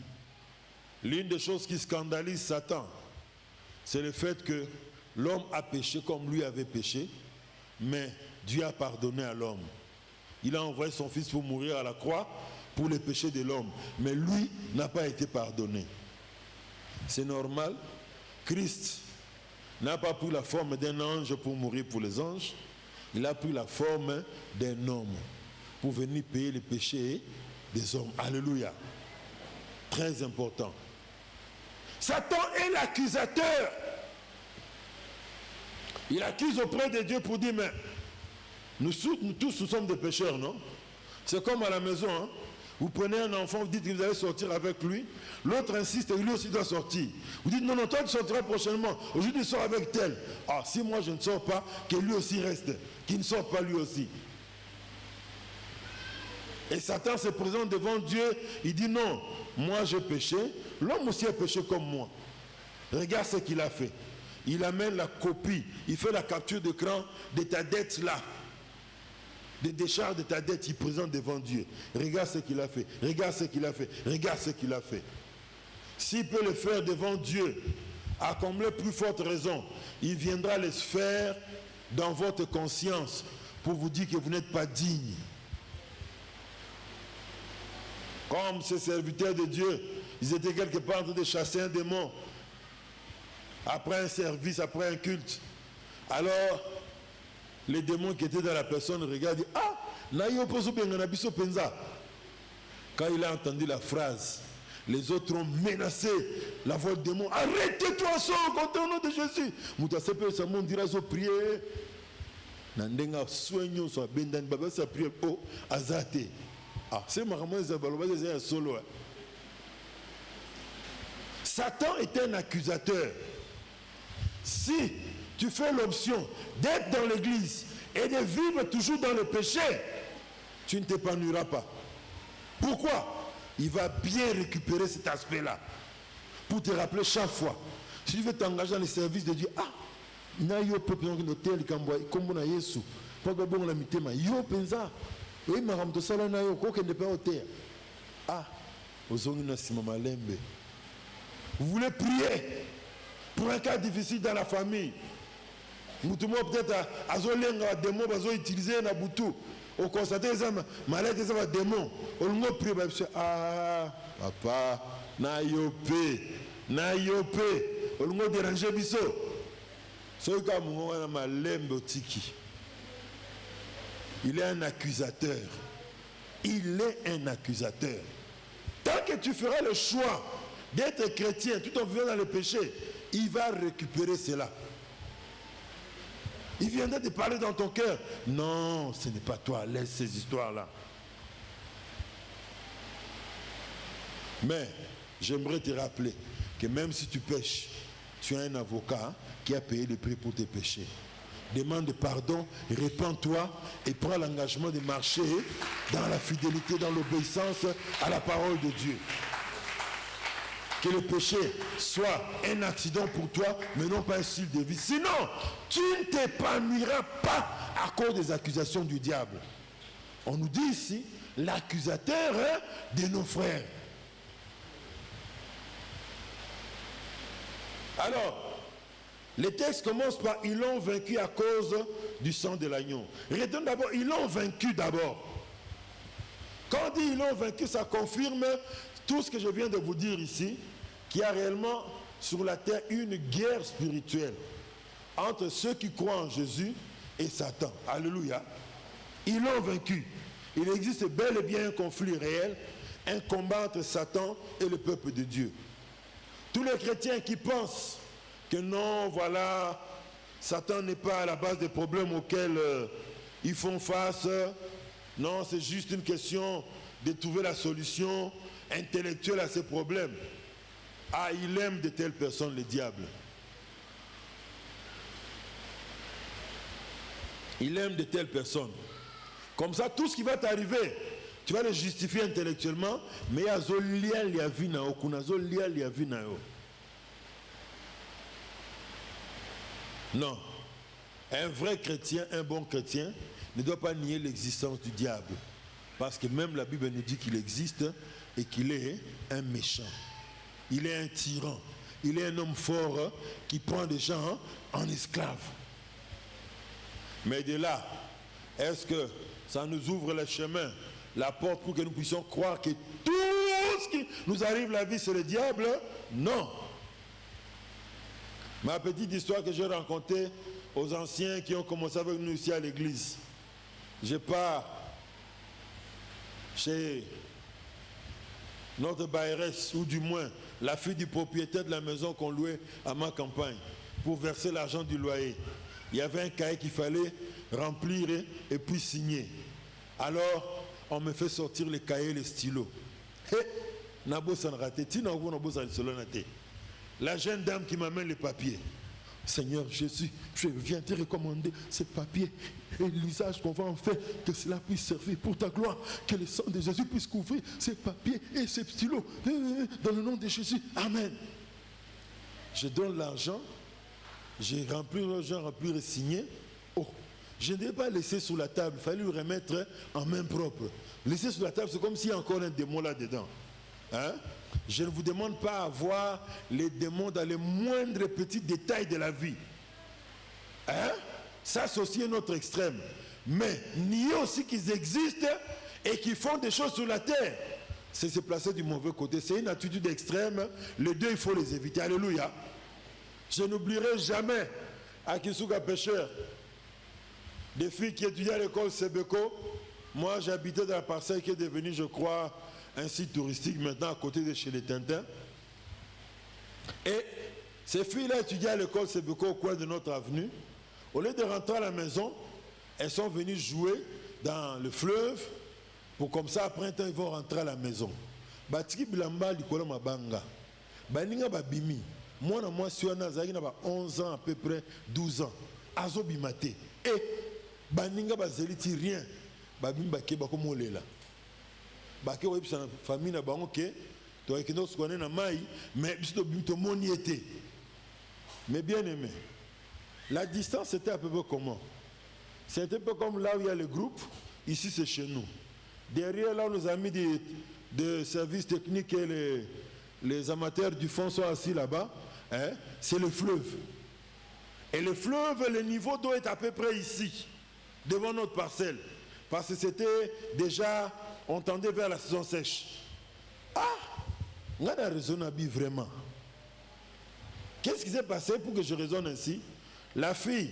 Speaker 1: L'une des choses qui scandalise Satan, c'est le fait que l'homme a péché comme lui avait péché, mais Dieu a pardonné à l'homme. Il a envoyé son fils pour mourir à la croix pour les péchés de l'homme, mais lui n'a pas été pardonné. C'est normal. Christ n'a pas pris la forme d'un ange pour mourir pour les anges. Il a pris la forme d'un homme pour venir payer les péchés des hommes. Alléluia. Très important. Satan est l'accusateur. Il accuse auprès de Dieu pour dire, mais nous tous nous sommes des pécheurs, non? C'est comme à la maison, hein? Vous prenez un enfant, vous dites que vous allez sortir avec lui, l'autre insiste et lui aussi doit sortir. Vous dites, non, toi tu sortiras prochainement, aujourd'hui tu sors avec tel. Ah, si moi je ne sors pas, que lui aussi reste, qu'il ne sorte pas lui aussi. Et Satan se présente devant Dieu, il dit non, moi j'ai péché, l'homme aussi a péché comme moi. Regarde ce qu'il a fait. Il amène la copie, il fait la capture d'écran de ta dette là. Des décharges de ta dette, il présente devant Dieu. Regarde ce qu'il a fait, regarde ce qu'il a fait, regarde ce qu'il a fait. S'il peut le faire devant Dieu, à combler plus forte raison, il viendra les faire dans votre conscience pour vous dire que vous n'êtes pas digne. Comme ces serviteurs de Dieu, ils étaient quelque part en train de chasser un démon. Après un service, après un culte. Alors, les démons qui étaient dans la personne regardent et disent, ah, quand il a entendu la phrase, les autres ont menacé la voix du démon. Arrêtez-toi, sors, au nom de Jésus. Nandenga soignon so bendan baba sa prière o azate. Ah, c'est marrant ça baloba c'est solo. Satan est un accusateur. Si tu fais l'option d'être dans l'église et de vivre toujours dans le péché, tu ne t'épanouiras pas. Pourquoi? Il va bien récupérer cet aspect-là pour te rappeler chaque fois. Si tu veux t'engager dans le service de Dieu, ah, na yo peuple dans l'hôtel kambwa kombo na Yesu, pas que bon la mitema yo penza, oui maram to sala na yo ko kende pa hôtel. Ah, ozongi na sima malembe. Vous voulez prier pour un cas difficile dans la famille. Moutouma peut-être à Zolenga démon bazo utiliser na butu. Au constater ça maladie ça va démon. On nous prie ah papa na yopé on nous déranger biso. Soka mungo na malembe otiki. Il est un accusateur. Il est un accusateur. Tant que tu feras le choix d'être chrétien tout en vivant dans le péché, il va récupérer cela. Il viendra te parler dans ton cœur. Non, ce n'est pas toi, laisse ces histoires-là. Mais j'aimerais te rappeler que même si tu pêches, tu as un avocat qui a payé le prix pour tes péchés. Demande pardon, répands-toi et prends l'engagement de marcher dans la fidélité, dans l'obéissance à la parole de Dieu. Que le péché soit un accident pour toi, mais non pas un style de vie. Sinon, tu ne t'épanouiras pas à cause des accusations du diable. On nous dit ici, l'accusateur de nos frères. Alors, les textes commencent par « Ils l'ont vaincu à cause du sang de l'agneau ». Retenons d'abord, ils l'ont vaincu d'abord. Quand on dit « Ils l'ont vaincu », ça confirme tout ce que je viens de vous dire ici, qu'il y a réellement sur la terre une guerre spirituelle entre ceux qui croient en Jésus et Satan. Alléluia. Ils l'ont vaincu. Il existe bel et bien un conflit réel, un combat entre Satan et le peuple de Dieu. Tous les chrétiens qui pensent que non, voilà, Satan n'est pas à la base des problèmes auxquels ils font face. Non, c'est juste une question de trouver la solution intellectuelle à ces problèmes. Ah, il aime de telles personnes, le diable. Il aime de telles personnes. Comme ça, tout ce qui va t'arriver, tu vas le justifier intellectuellement, mais il y a zolia liavina, zolia liavina. Non. Un vrai chrétien, un bon chrétien, ne doit pas nier l'existence du diable. Parce que même la Bible nous dit qu'il existe et qu'il est un méchant. Il est un tyran. Il est un homme fort qui prend des gens en esclaves. Mais de là, est-ce que ça nous ouvre le chemin, la porte pour que nous puissions croire que tout ce qui nous arrive la vie, c'est le diable? Non. Ma petite histoire que j'ai racontée aux anciens qui ont commencé avec nous ici à l'église. Je pars chez notre bailleresse, ou du moins la fille du propriétaire de la maison qu'on louait à ma campagne, pour verser l'argent du loyer. Il y avait un cahier qu'il fallait remplir et puis signer. Alors, on me fait sortir les cahiers et les stylos. La jeune dame qui m'amène les papiers. Seigneur Jésus, je viens te recommander ces papiers et l'usage qu'on va en faire, que cela puisse servir pour ta gloire, que le sang de Jésus puisse couvrir ces papiers et ces stylos. Dans le nom de Jésus, Amen. Je donne l'argent, j'ai rempli l'argent, rempli et signé. Oh, je ne devais pas laisser sur la table, il fallait le remettre en main propre. Laisser sur la table, c'est comme s'il y a encore un démon là-dedans. Hein? Je ne vous demande pas à voir les démons dans les moindres petits détails de la vie. Hein? Ça, c'est aussi un autre extrême. Mais nier aussi qu'ils existent et qu'ils font des choses sur la terre, c'est se placer du mauvais côté. C'est une attitude extrême. Les deux, il faut les éviter. Alléluia. Je n'oublierai jamais à Kisuga Pêcheur, des filles qui étudiaient à l'école Sebeko. Moi, j'habitais dans la parcelle qui est devenue, je crois, un site touristique maintenant à côté de chez les Tintins. Et ces filles-là étudiaient à l'école Sebeko au coin de notre avenue. Au lieu de rentrer à la maison, Elles sont venues jouer dans le fleuve pour comme ça, après un temps, ils vont rentrer à la maison. Batiki bilamba likolo mabanga. Baninga babimi. Moi, si on a 11 ans à peu près, 12 ans. Azo bimate. Et baninga bazeliti rien. Babim bake bako molela. Bake web sa famille na bango ke to ekino skone na mai mais biso bimto moni était. Mais bien aimé. La distance c'était à peu près comment? C'est un peu comme là où il y a le groupe, ici c'est chez nous. Derrière là, nos amis de services techniques et les amateurs du fond sont assis là-bas. Hein? C'est le fleuve. Et le fleuve, le niveau d'eau est à peu près ici, devant notre parcelle. Parce que c'était déjà, on tendait vers la saison sèche. Ah! On a raisonnable vraiment. Qu'est-ce qui s'est passé pour que je raisonne ainsi? La fille,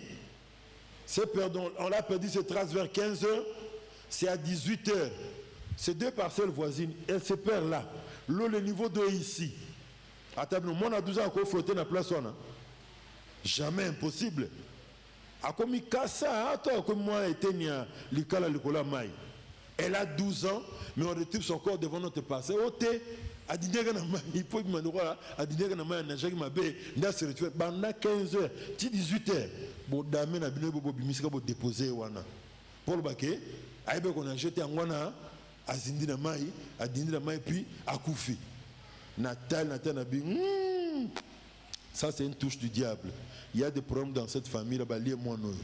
Speaker 1: on l'a perdu ses traces vers 15 heures, c'est à 18 heures. Ces deux parcelles voisines, elles se perdent là. L'eau, le niveau d'eau est ici. Attends, moi, on a 12 ans à flotter dans la place. Jamais impossible. A comme Kassa, comme moi, elle a 12 ans, mais on retrouve son corps devant notre passé. Il faut pendant 15 heures, 18 heures. Bon, dame, na déposer pour le baquet, on a jeté en wana, azindi na mai, puis à Koufi. Natal, ça c'est une touche du diable. Il y a des problèmes dans cette famille là-bas, liés-moi nous.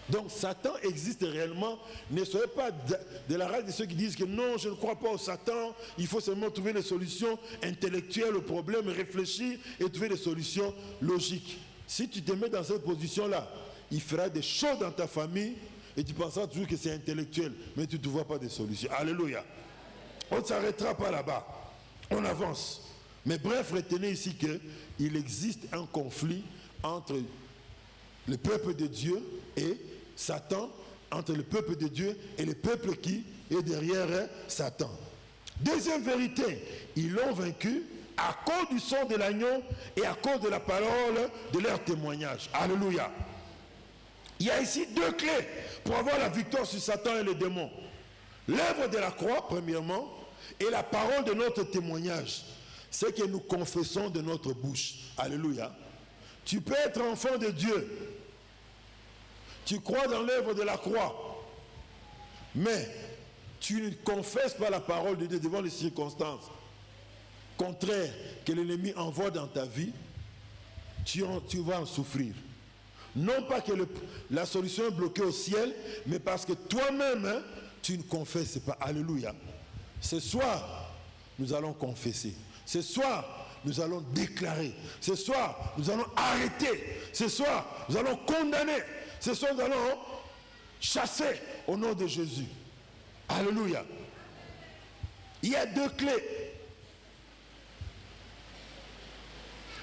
Speaker 1: Donc Satan existe réellement. Ne soyez pas de la race de ceux qui disent que non, je ne crois pas au Satan. Il faut seulement trouver des solutions intellectuelles au problème, réfléchir et trouver des solutions logiques. Si tu te mets dans cette position-là, il fera des choses dans ta famille et tu penseras toujours que c'est intellectuel, mais tu ne vois pas de solutions. Alléluia. On ne s'arrêtera pas là-bas. On avance. Mais bref, retenez ici qu'il existe un conflit entre le peuple de Dieu et Satan, entre le peuple de Dieu et le peuple qui est derrière Satan. Deuxième vérité, ils l'ont vaincu à cause du sang de l'agneau et à cause de la parole de leur témoignage. Alléluia. Il y a ici deux clés pour avoir la victoire sur Satan et les démons. L'œuvre de la croix, premièrement, et la parole de notre témoignage. C'est que nous confessons de notre bouche. Alléluia. Tu peux être enfant de Dieu. Tu crois dans l'œuvre de la croix. Mais tu ne confesses pas la parole de Dieu devant les circonstances contraires que l'ennemi envoie dans ta vie. Tu vas en souffrir. Non pas que la solution est bloquée au ciel, mais parce que toi-même, tu ne confesses pas. Alléluia. Ce soir, nous allons confesser. Ce soir, nous allons déclarer. Ce soir, nous allons arrêter. Ce soir, nous allons condamner. Ce soir, nous allons chasser au nom de Jésus. Alléluia. Il y a deux clés.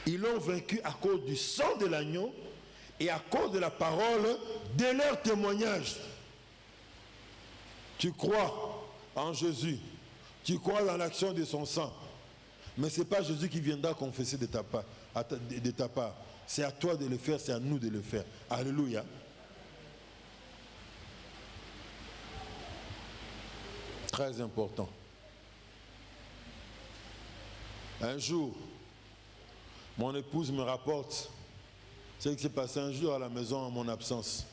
Speaker 1: Ils l'ont vaincu à cause du sang de l'agneau et à cause de la parole de leur témoignage. Tu crois en Jésus. Tu crois dans l'action de son sang. Mais ce n'est pas Jésus qui viendra confesser de ta part. C'est à toi de le faire, c'est à nous de le faire. Alléluia. Très important. Un jour, mon épouse me rapporte ce qui s'est passé un jour à la maison en mon absence.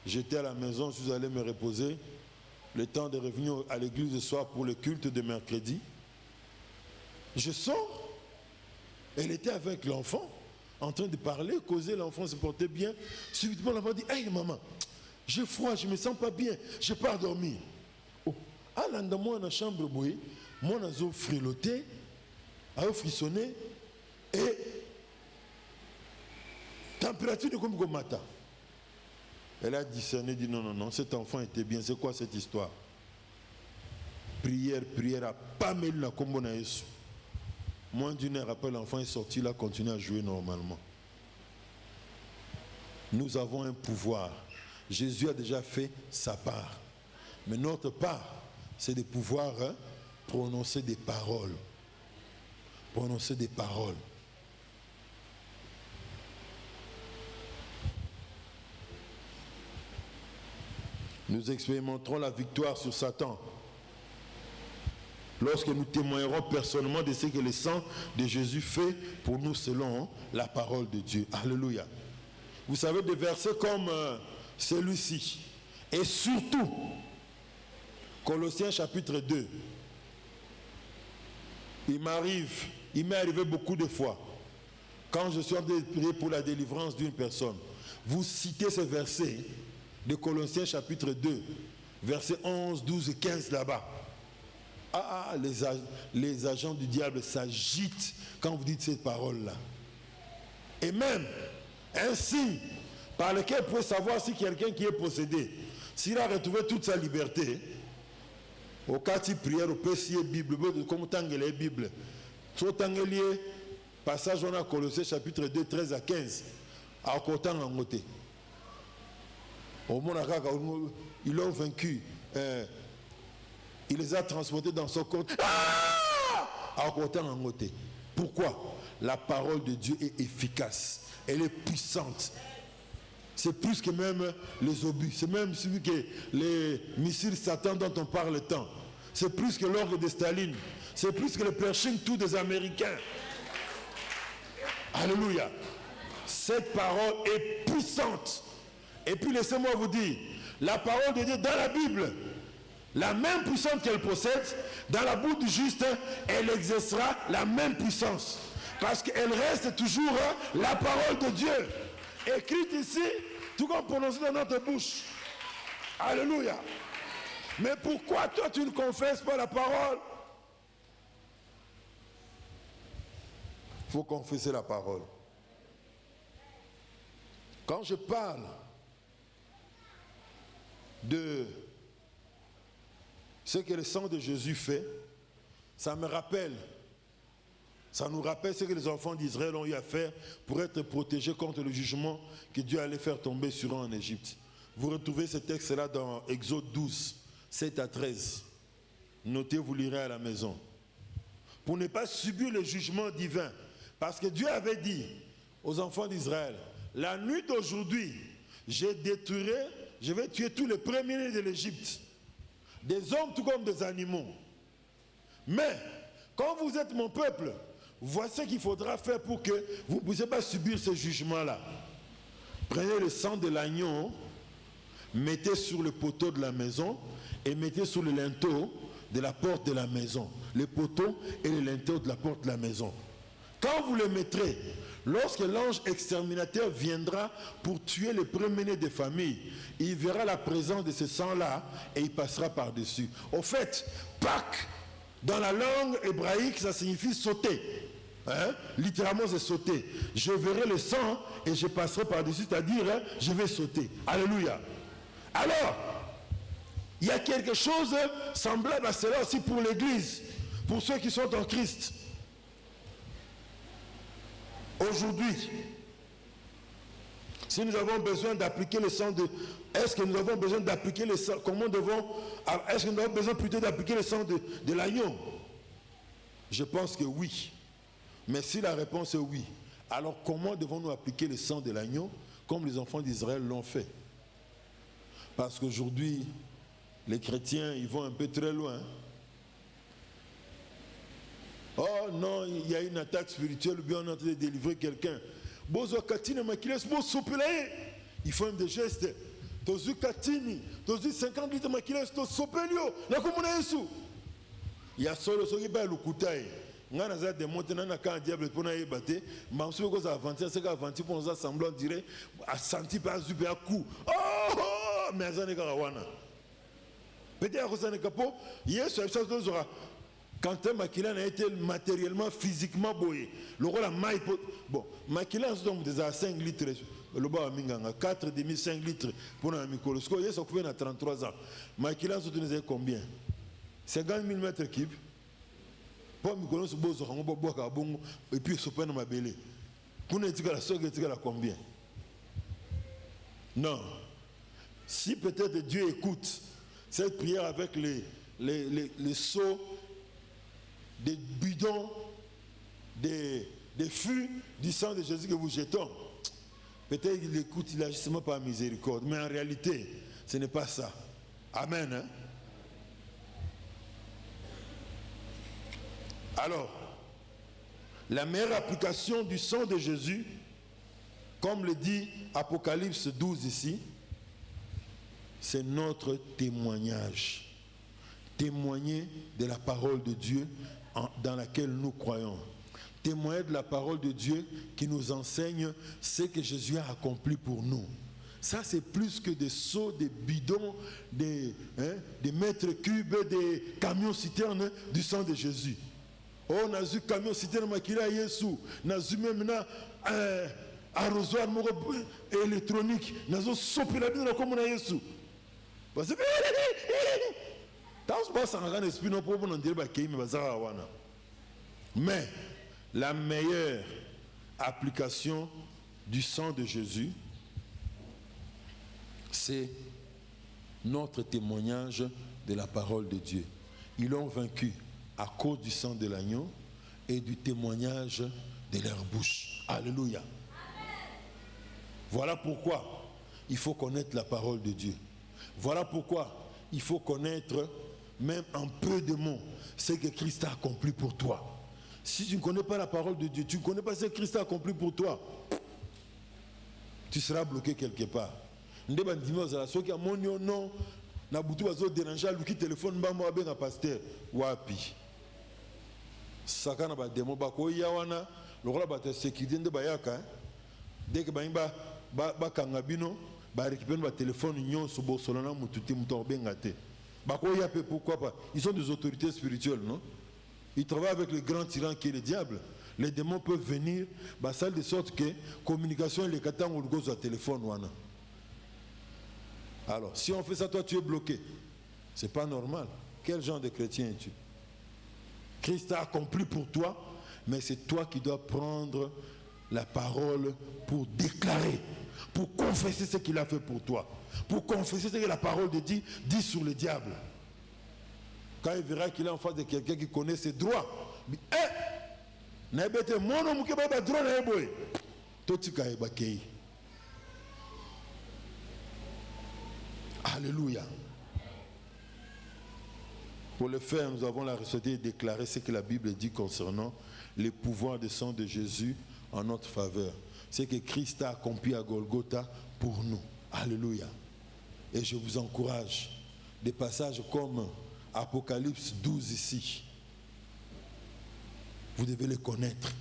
Speaker 1: J'étais à la maison, je suis allé me reposer. Le temps de revenir à l'église ce soir pour le culte de mercredi. Je sors. Elle était avec l'enfant, en train de parler, causer. L'enfant se portait bien. Subitement, l'enfant dit: hey maman, j'ai froid, je ne me sens pas bien, je pars dormir. Oh, ah là, dans la chambre, moi, j'ai frilotté, j'ai frissonné, et température de comme matin. Elle a discerné, dit non, cet enfant était bien. C'est quoi cette histoire? Prière, à pas mêler la combo na Yesu. Moins d'une heure après, l'enfant est sorti, il a continué à jouer normalement. Nous avons un pouvoir. Jésus a déjà fait sa part. Mais notre part, c'est de pouvoir prononcer des paroles. Prononcer des paroles. nous expérimenterons la victoire sur Satan lorsque nous témoignerons personnellement de ce que le sang de Jésus fait pour nous selon la parole de Dieu. Alléluia. Vous savez, des versets comme celui-ci, et surtout, Colossiens chapitre 2, il m'est arrivé beaucoup de fois, quand je suis en train de prier pour la délivrance d'une personne, vous citez ce verset de Colossiens chapitre 2, versets 11, 12 et 15 là-bas. Les agents du diable s'agitent quand vous dites cette parole-là. Et même un signe par lequel vous pouvez savoir si quelqu'un qui est possédé, s'il a retrouvé toute sa liberté, au cas de prière, au PCA Bible, comme la Bible, tout passage on a Colossiens chapitre 2, 13 à 15, à côté en côté. Au monde, ils l'ont vaincu. Il les a transportés dans son corps. À côté en côté. Pourquoi? La parole de Dieu est efficace. Elle est puissante. C'est plus que même les obus. C'est même celui que les missiles Satan dont on parle tant. C'est plus que l'orgue de Staline. C'est plus que le Pershing tout des Américains. Alléluia. Cette parole est puissante. Et puis laissez-moi vous dire, la parole de Dieu dans la Bible, la même puissance qu'elle possède, dans la bouche du juste, elle exercera la même puissance. Parce qu'elle reste toujours la parole de Dieu. Écrite ici, tout comme prononcée dans notre bouche. Alléluia. Mais pourquoi toi tu ne confesses pas la parole? Il faut confesser la parole. Quand je parle de ce que le sang de Jésus fait, ça me rappelle, ça nous rappelle ce que les enfants d'Israël ont eu à faire pour être protégés contre le jugement que Dieu allait faire tomber sur eux en Égypte. Vous retrouvez ce texte-là dans Exode 12, 7 à 13. Notez, vous lirez à la maison. Pour ne pas subir le jugement divin. Parce que Dieu avait dit aux enfants d'Israël, la nuit d'aujourd'hui, je vais tuer tous les premiers-nés de l'Égypte. Des hommes tout comme des animaux. Mais, quand vous êtes mon peuple, voici ce qu'il faudra faire pour que vous ne puissiez pas subir ce jugement-là. Prenez le sang de l'agneau, mettez sur le poteau de la maison et mettez sur le linteau de la porte de la maison. Le poteau et le linteau de la porte de la maison. Quand vous le mettrez, lorsque l'ange exterminateur viendra pour tuer les premiers-nés des familles, il verra la présence de ce sang-là et il passera par-dessus. Au fait, Pâques, dans la langue hébraïque, ça signifie sauter. Hein? Littéralement, c'est sauter. Je verrai le sang et je passerai par-dessus, c'est-à-dire, je vais sauter. Alléluia. Alors, il y a quelque chose semblable à cela aussi pour l'Église, pour ceux qui sont en Christ. Aujourd'hui, si nous avons besoin d'appliquer le sang de... Est-ce que nous avons besoin d'appliquer le sang... Est-ce que nous avons besoin plutôt d'appliquer le sang de l'agneau? Je pense que oui. Mais si la réponse est oui, alors comment devons-nous appliquer le sang de l'agneau comme les enfants d'Israël l'ont fait? Parce qu'aujourd'hui, les chrétiens, ils vont un peu très loin. Oh non, il y a une attaque spirituelle ou bien on est en train de délivrer quelqu'un. Il faut même des gestes. Tozu katini, tozu 50 litres makiles, to sopelio, na komuna Yesu. Il y a solo so qui ba lukutai. Ngana za démonter na kan diable pour na yebate, mamsu ko za avancer, c'est qu'avancer pour nous assembler on dirait a senti pas zupe à coup. Oh, mais ça n'est pas wana. Peut-être que ça n'est pas pour Yesu ça aura. Quand un maquillage a été matériellement, physiquement boyé, le rôle a maille. Bon, maquillage donc des 5 litres, le bas à Minganga, 4 demi 5 litres pour un microscope, il y a couvert à 33 ans. Maquillage, vous avez combien? 50 000 mètres cubes. Pour un microscope, et puis il dans ma belle. Pour ne dire la soeur, il a combien? Non. Si peut-être Dieu écoute cette prière avec les seaux, des bidons, des fûts du sang de Jésus que vous jetons. Peut-être qu'il écoute, il agit seulement par miséricorde. Mais en réalité, ce n'est pas ça. Amen. Hein? Alors, la meilleure application du sang de Jésus, comme le dit Apocalypse 12 ici, c'est notre témoignage. Témoigner de la parole de Dieu dans laquelle nous croyons. Témoigner de la parole de Dieu qui nous enseigne ce que Jésus a accompli pour nous. Ça, c'est plus que des seaux, des bidons, des mètres cubes, des camions citernes du sang de Jésus. Oh, on a vu camion citerne makila Yesu. On a vu même arrosoir électronique. On a vu sopé la bine comme on a Yesu. Parce que mais la meilleure application du sang de Jésus, c'est notre témoignage de la parole de Dieu. Ils l'ont vaincu à cause du sang de l'agneau et du témoignage de leur bouche. Alléluia. Voilà pourquoi il faut connaître la parole de Dieu. Voilà pourquoi il faut connaître même un peu de mots ce que Christ a accompli pour toi. Si tu ne connais pas la parole de Dieu, tu ne connais pas ce que Christ a accompli pour toi, tu seras bloqué quelque part. Na butu bazo déranger luki téléphone mbambo abenga pasteur wapi sakana ba demo ba ko yawana lokola ba te sécurité nde bayaka dès que ba kanga bino ba récupérer ba téléphone nyonso bo solona mututi muto benga te ba ko ya pe pourquoi pas, ils sont des autorités spirituelles, non? Ils travaillent avec le grand tyran qui est le diable. Les démons peuvent venir ba salle de sorte que communication les katang ou le gozo téléphone wana. Alors, si on fait ça, toi, tu es bloqué. C'est pas normal. Quel genre de chrétien es-tu? Christ a accompli pour toi, mais c'est toi qui dois prendre la parole pour déclarer, pour confesser ce qu'il a fait pour toi, pour confesser ce que la parole de Dieu dit sur le diable. Quand il verra qu'il est en face de quelqu'un qui connaît ses droits, il dit, alléluia. Pour le faire, nous avons la responsabilité de déclarer ce que la Bible dit concernant les pouvoirs du sang de Jésus en notre faveur. C'est que Christ a accompli à Golgotha pour nous. Alléluia. Et je vous encourage, des passages comme Apocalypse 12 ici, vous devez les connaître.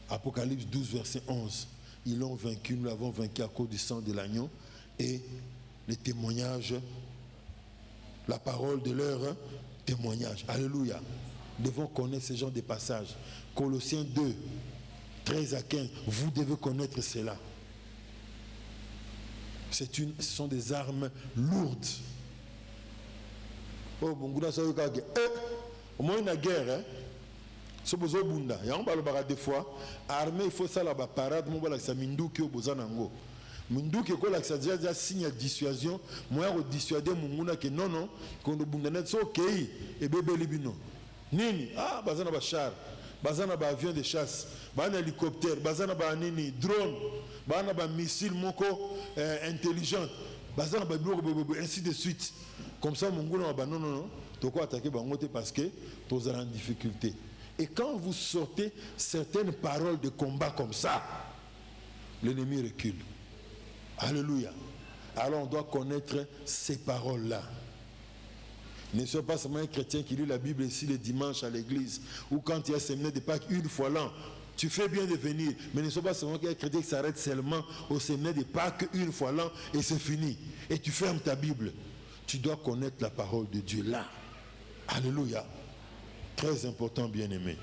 Speaker 1: Apocalypse 12 verset 11. Ils l'ont vaincu, nous l'avons vaincu à cause du sang de l'agneau et les témoignages, la parole de leur témoignage. Alléluia. Nous devons connaître ce genre de passages. Colossiens 2, 13 à 15. Vous devez connaître cela. Ce sont des armes lourdes. Oh, mon goût, ça veut dire au moins une guerre, hein. Ce besoin bunda. Il y a un balobara des fois. Armée, il faut ça la parade. Mon balak ça mindu qui au besoin nango. Mundu qui est ça déjà signe de dissuasion, moi je dissuader munguna que non qu'on ne bundane so ok et bébé libino. Nini ah bazana ba char, bazana ba avion de chasse, bazana hélicoptère, bazana ba nini drone, bazana ba missile moko intelligente, bazana ba ainsi de suite. Comme ça munguna ba non, tu quoi attaquer bangote parce que tu es en difficulté. Et quand vous sortez certaines paroles de combat comme ça, l'ennemi recule. Alléluia. Alors on doit connaître ces paroles-là. Ne sois pas seulement un chrétien qui lit la Bible ici le dimanche à l'église ou quand il y a séminaire de Pâques une fois l'an. Tu fais bien de venir, mais ne sois pas seulement un chrétien qui s'arrête seulement au séminaire de Pâques une fois l'an et c'est fini. Et tu fermes ta Bible. Tu dois connaître la parole de Dieu là. Alléluia. Très important, bien-aimé.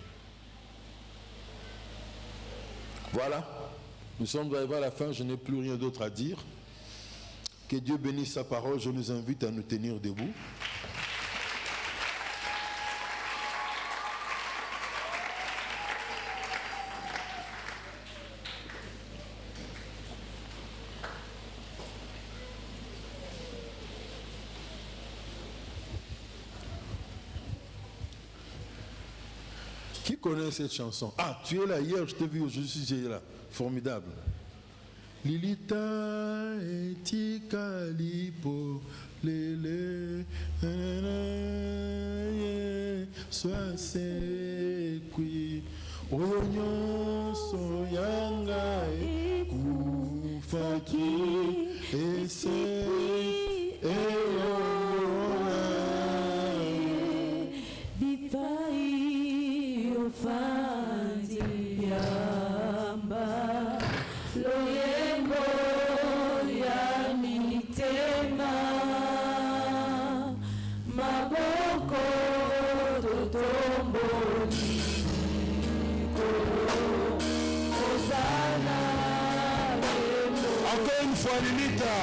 Speaker 1: Voilà. Nous sommes arrivés à la fin, je n'ai plus rien d'autre à dire. Que Dieu bénisse sa parole, je nous invite à nous tenir debout. Qui connaît cette chanson? Ah, tu es là hier, je t'ai vu, je suis là. Formidable. Lilita etikalipo lele sois sekwi oyo soyanga kufaki ese
Speaker 2: Bipai ofandi yamba loyembo ya mitema maboko totomboli Hosanna
Speaker 1: encore une fois Lilita.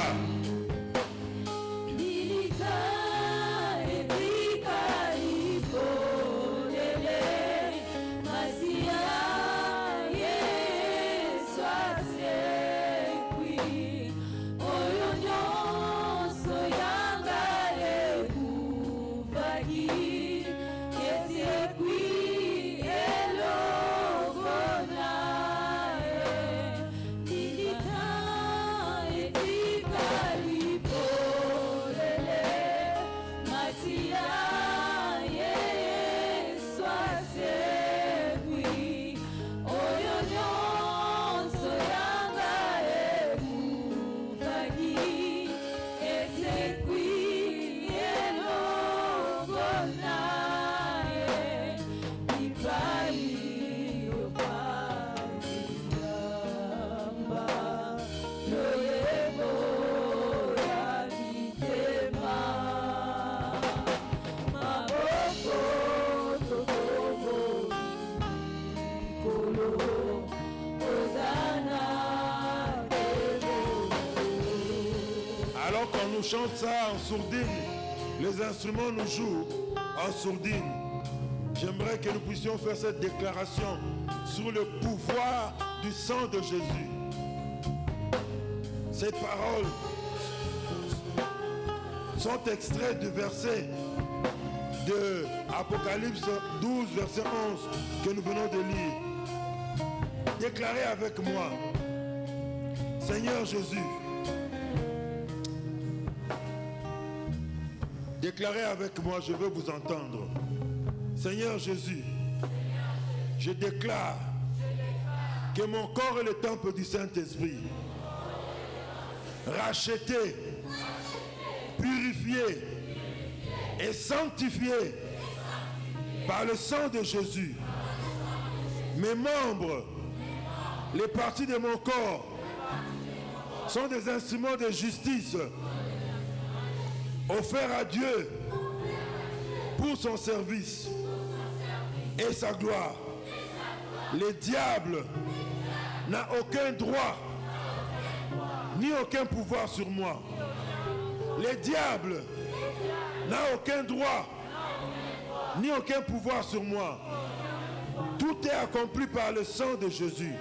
Speaker 1: On chante ça en sourdine, les instruments nous jouent en sourdine. J'aimerais que nous puissions faire cette déclaration sur le pouvoir du sang de Jésus. Ces paroles sont extraits du verset de Apocalypse 12, verset 11 que nous venons de lire. Déclarez avec moi, Seigneur Jésus, déclarez avec moi, je veux vous entendre. Seigneur Jésus, je déclare que mon corps est le temple du Saint-Esprit. Racheté, purifié et sanctifié par le sang de Jésus. Mes membres, les parties de mon corps sont des instruments de justice offert à Dieu pour son service et sa gloire. Le diable n'a aucun droit ni aucun pouvoir sur moi. Le diable n'a aucun droit ni aucun pouvoir sur moi. Tout est accompli par le sang de Jésus.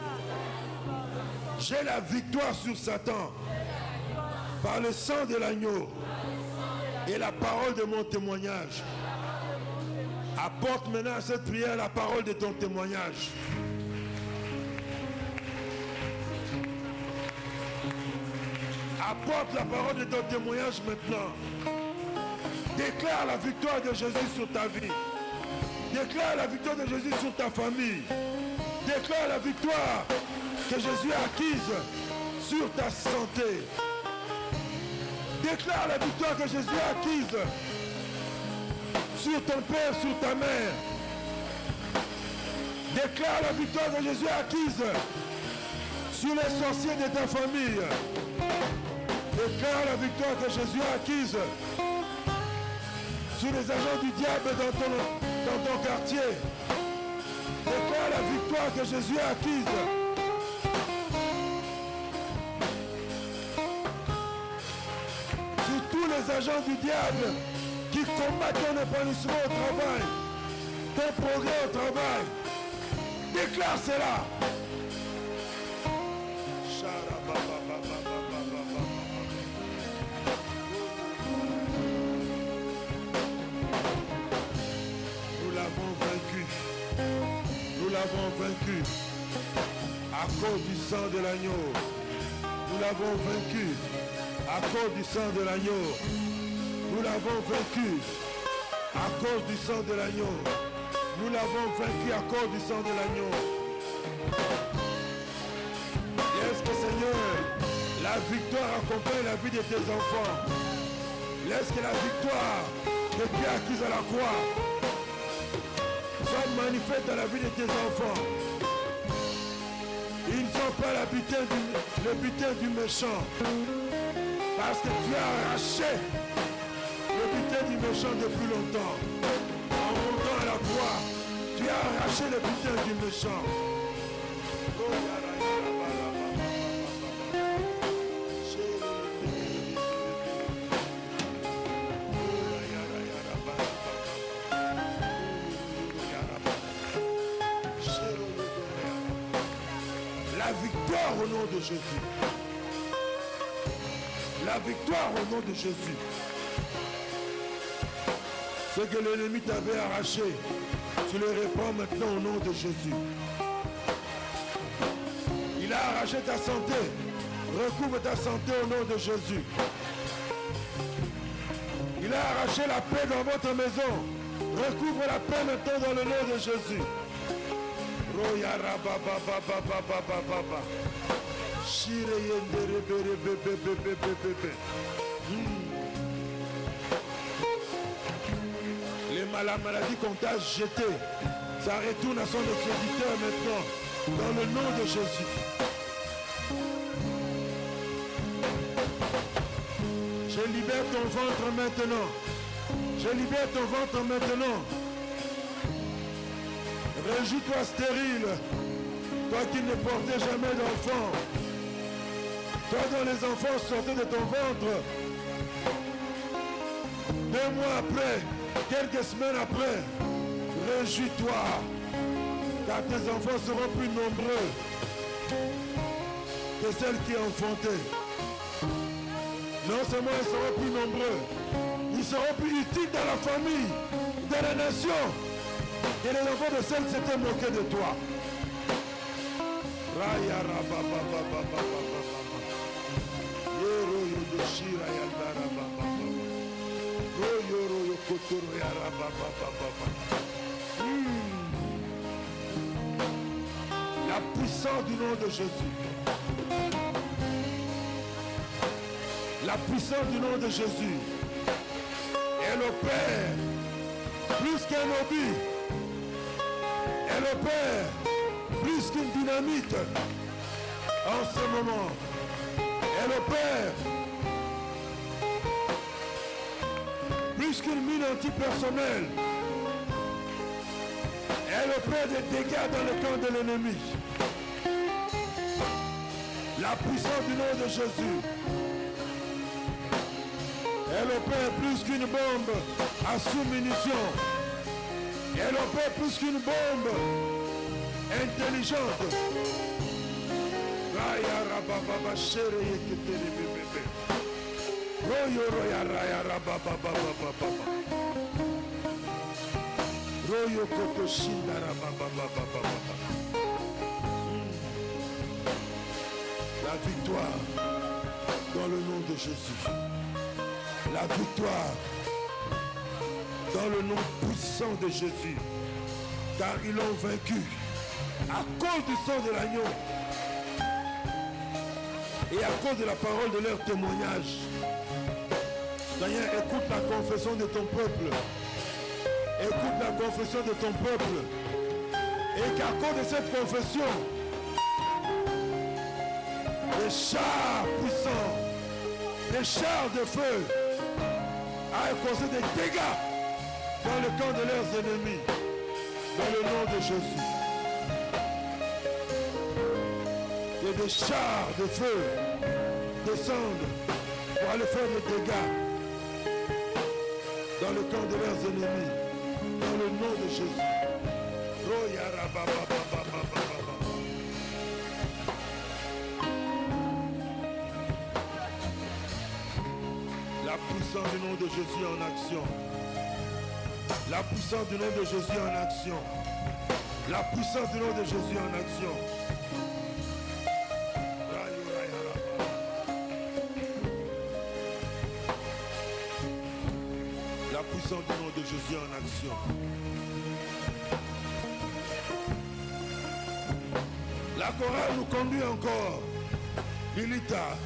Speaker 1: J'ai la victoire sur Satan par le sang de l'agneau et la parole de mon témoignage. Apporte maintenant à cette prière la parole de ton témoignage. Apporte la parole de ton témoignage maintenant. Déclare la victoire de Jésus sur ta vie. Déclare la victoire de Jésus sur ta famille. Déclare la victoire que Jésus a acquise sur ta santé. Déclare la victoire que Jésus a acquise sur ton père, sur ta mère. Déclare la victoire que Jésus a acquise sur les sorciers de ta famille. Déclare la victoire que Jésus a acquise sur les agents du diable dans ton quartier. Déclare la victoire que Jésus a acquise sur tous les agents du diable qui combattent ton épanouissement au travail, ton progrès au travail. Déclare cela. Nous l'avons vaincu à cause du sang de l'agneau. Nous l'avons vaincu à cause du sang de l'agneau. Nous l'avons vaincu à cause du sang de l'agneau. Nous l'avons vaincu à cause du sang de l'agneau. Laisse que Seigneur, la victoire accompagne la vie de tes enfants. Laisse que la victoire que tu as acquise à la croix soit manifeste dans la vie de tes enfants. Ils ne sont pas le butin du méchant. Parce que tu as arraché le butin du méchant depuis longtemps. En montant à la croix, tu as arraché le butin du méchant. La victoire au nom de Jésus. La victoire au nom de Jésus. Ce que l'ennemi t'avait arraché, tu le répands maintenant au nom de Jésus. Il a arraché ta santé. Recouvre ta santé au nom de Jésus. Il a arraché la paix dans votre maison. Recouvre la paix maintenant dans le nom de Jésus. La maladie qu'on t'a jetée, ça retourne à son expéditeur maintenant, dans le nom de Jésus. Je libère ton ventre maintenant. Je libère ton ventre maintenant. Réjouis-toi stérile, toi qui ne portais jamais d'enfant, toi dont les enfants sortaient de ton ventre. 2 mois après, quelques semaines après, réjouis-toi, car tes enfants seront plus nombreux que celles qui ont enfanté. Non seulement ils seront plus nombreux, ils seront plus utiles dans la famille, dans la nation. Et les enfants de celles qui s'étaient moqués de toi. La puissance du nom de Jésus. La puissance du nom de Jésus. Elle opère plus qu'un hobby. Elle opère plus qu'une dynamite. En ce moment, elle opère plus qu'une mine antipersonnelle. Elle opère des dégâts dans le camp de l'ennemi. La puissance du nom de Jésus. Elle opère plus qu'une bombe à sous-munition. Elle opère plus qu'une bombe intelligente. La victoire dans le nom de Jésus. La victoire dans le nom puissant de Jésus. Car ils l'ont vaincu à cause du sang de l'agneau et à cause de la parole de leur témoignage. Seigneur, écoute la confession de ton peuple. Écoute la confession de ton peuple. Et qu'à cause de cette confession, des chars puissants, des chars de feu, a causé des dégâts dans le camp de leurs ennemis. Dans le nom de Jésus. Et des chars de feu descendent pour aller faire des dégâts dans le camp de leurs ennemis. Dans le nom de Jésus. La puissance du nom de Jésus en action. La puissance du nom de Jésus en action. La puissance du nom de Jésus en action. Jésus en action. La chorale nous conduit encore. Lilita.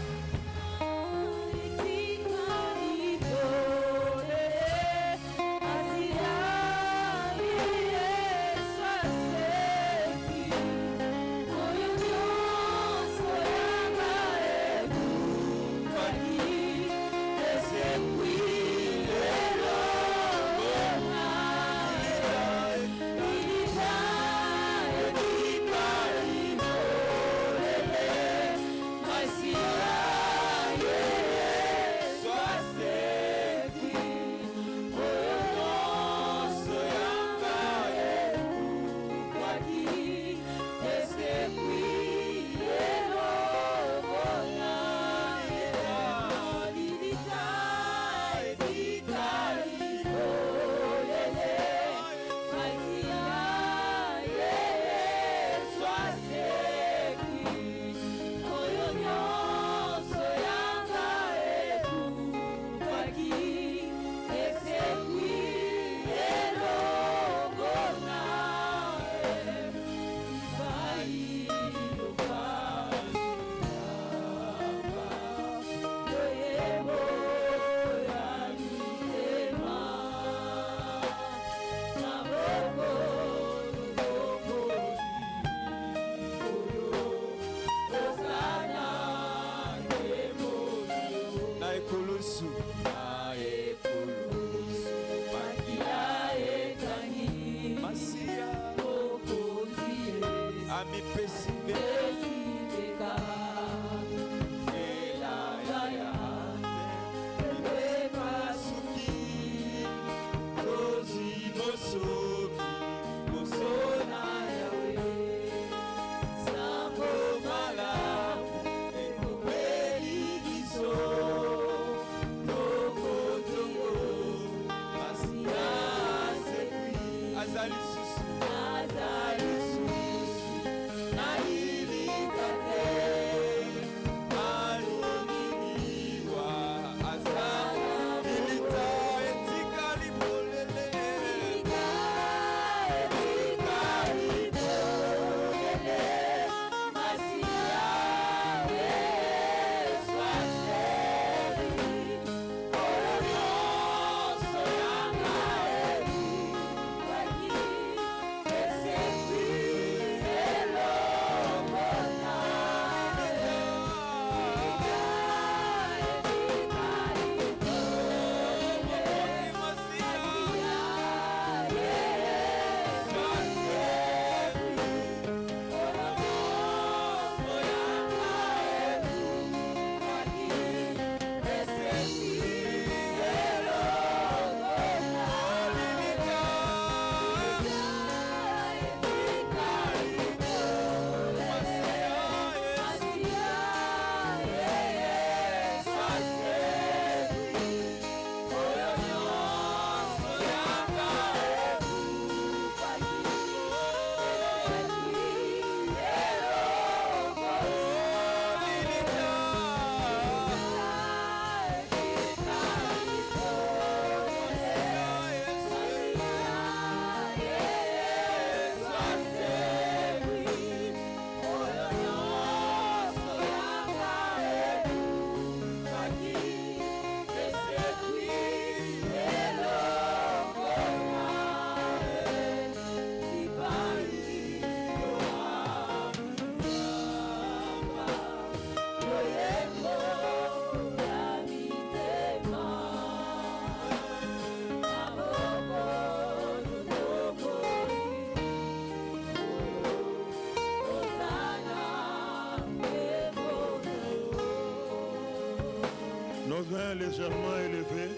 Speaker 1: Nos mains légèrement élevées,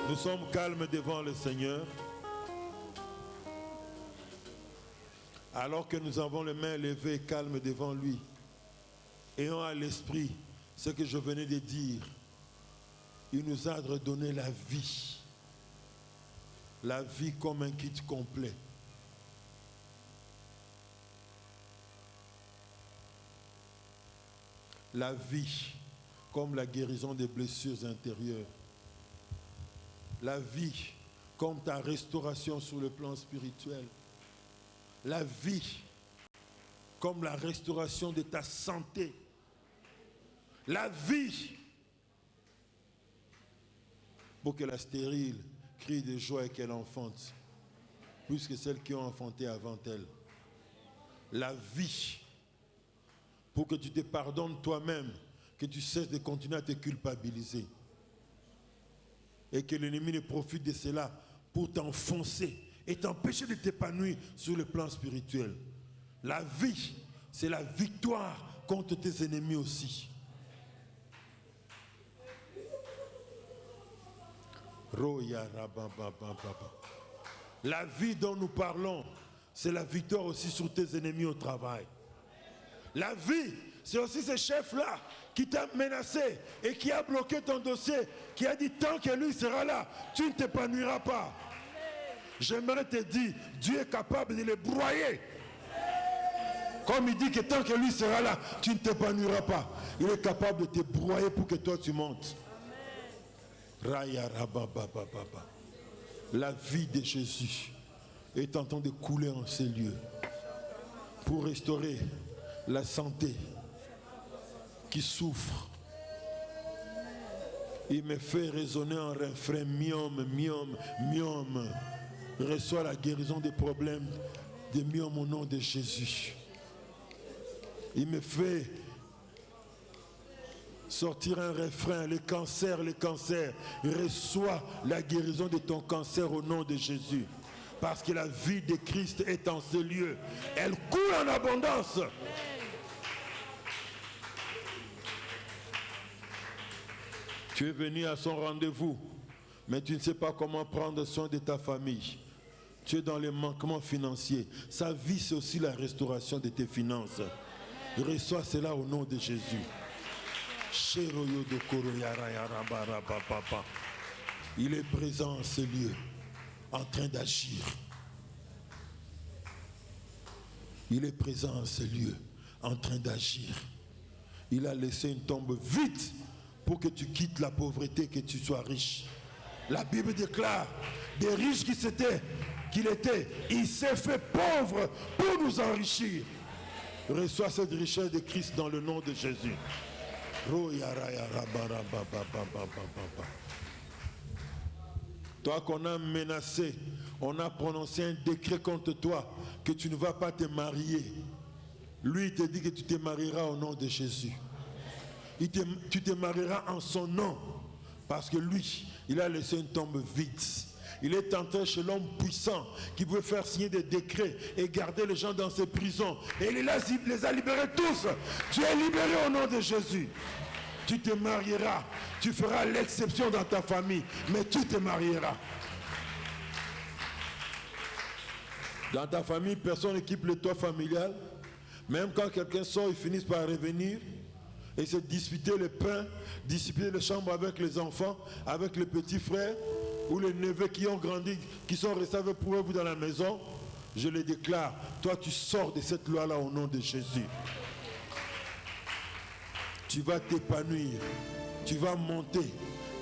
Speaker 1: nous sommes calmes devant le Seigneur. Alors que nous avons les mains levées, calmes devant lui, ayant à l'esprit ce que je venais de dire, il nous a redonné la vie comme un kit complet. La vie comme la guérison des blessures intérieures. la vie comme ta restauration sur le plan spirituel. La vie comme la restauration de ta santé. La vie pour que la stérile crie de joie et qu'elle enfante, plus que celles qui ont enfanté avant elle. La vie pour que tu te pardonnes toi-même, que tu cesses de continuer à te culpabiliser. Et que l'ennemi ne profite de cela pour t'enfoncer et t'empêcher de t'épanouir sur le plan spirituel. La vie, c'est la victoire contre tes ennemis aussi. La vie dont nous parlons, c'est la victoire aussi sur tes ennemis au travail. La vie, c'est aussi ce chef-là qui t'a menacé et qui a bloqué ton dossier, qui a dit tant que lui sera là, tu ne t'épanouiras pas. J'aimerais te dire, Dieu est capable de les broyer. Comme il dit que tant que lui sera là, tu ne t'épanouiras pas. Il est capable de te broyer pour que toi tu montes. La vie de Jésus est en train de couler en ces lieux pour restaurer la santé qui souffre. Il me fait résonner en refrain, myome, myome, myome. Reçois la guérison des problèmes des myomes au nom de Jésus. Il me fait sortir un refrain, les cancers, reçois la guérison de ton cancer au nom de Jésus. Parce que la vie de Christ est en ce lieu. Elle coule en abondance. Tu es venu à son rendez-vous, mais tu ne sais pas comment prendre soin de ta famille. Tu es dans les manquements financiers. Sa vie, c'est aussi la restauration de tes finances. Reçois cela au nom de Jésus. Il est présent en ce lieu, en train d'agir. Il est présent en ce lieu, en train d'agir. Il a laissé une tombe vide pour que tu quittes la pauvreté, que tu sois riche. La Bible déclare, des riches qu'il était, il s'est fait pauvre pour nous enrichir. Reçois cette richesse de Christ dans le nom de Jésus. Toi qu'on a menacé, on a prononcé un décret contre toi que tu ne vas pas te marier. Lui, il te dit que tu te marieras au nom de Jésus. Tu te marieras en son nom. Parce que lui, il a laissé une tombe vide. Il est entré chez l'homme puissant qui pouvait faire signer des décrets et garder les gens dans ses prisons. Et il les a libérés tous. Tu es libéré au nom de Jésus. Tu te marieras. Tu feras l'exception dans ta famille. Mais tu te marieras. Dans ta famille, personne n'équipe le toit familial. Même quand quelqu'un sort, ils finissent par revenir et se disputer le pain, disputer les chambres avec les enfants, avec les petits frères ou les neveux qui ont grandi, qui sont restés avec vous dans la maison. Je le déclare, toi tu sors de cette loi-là au nom de Jésus. Tu vas t'épanouir, tu vas monter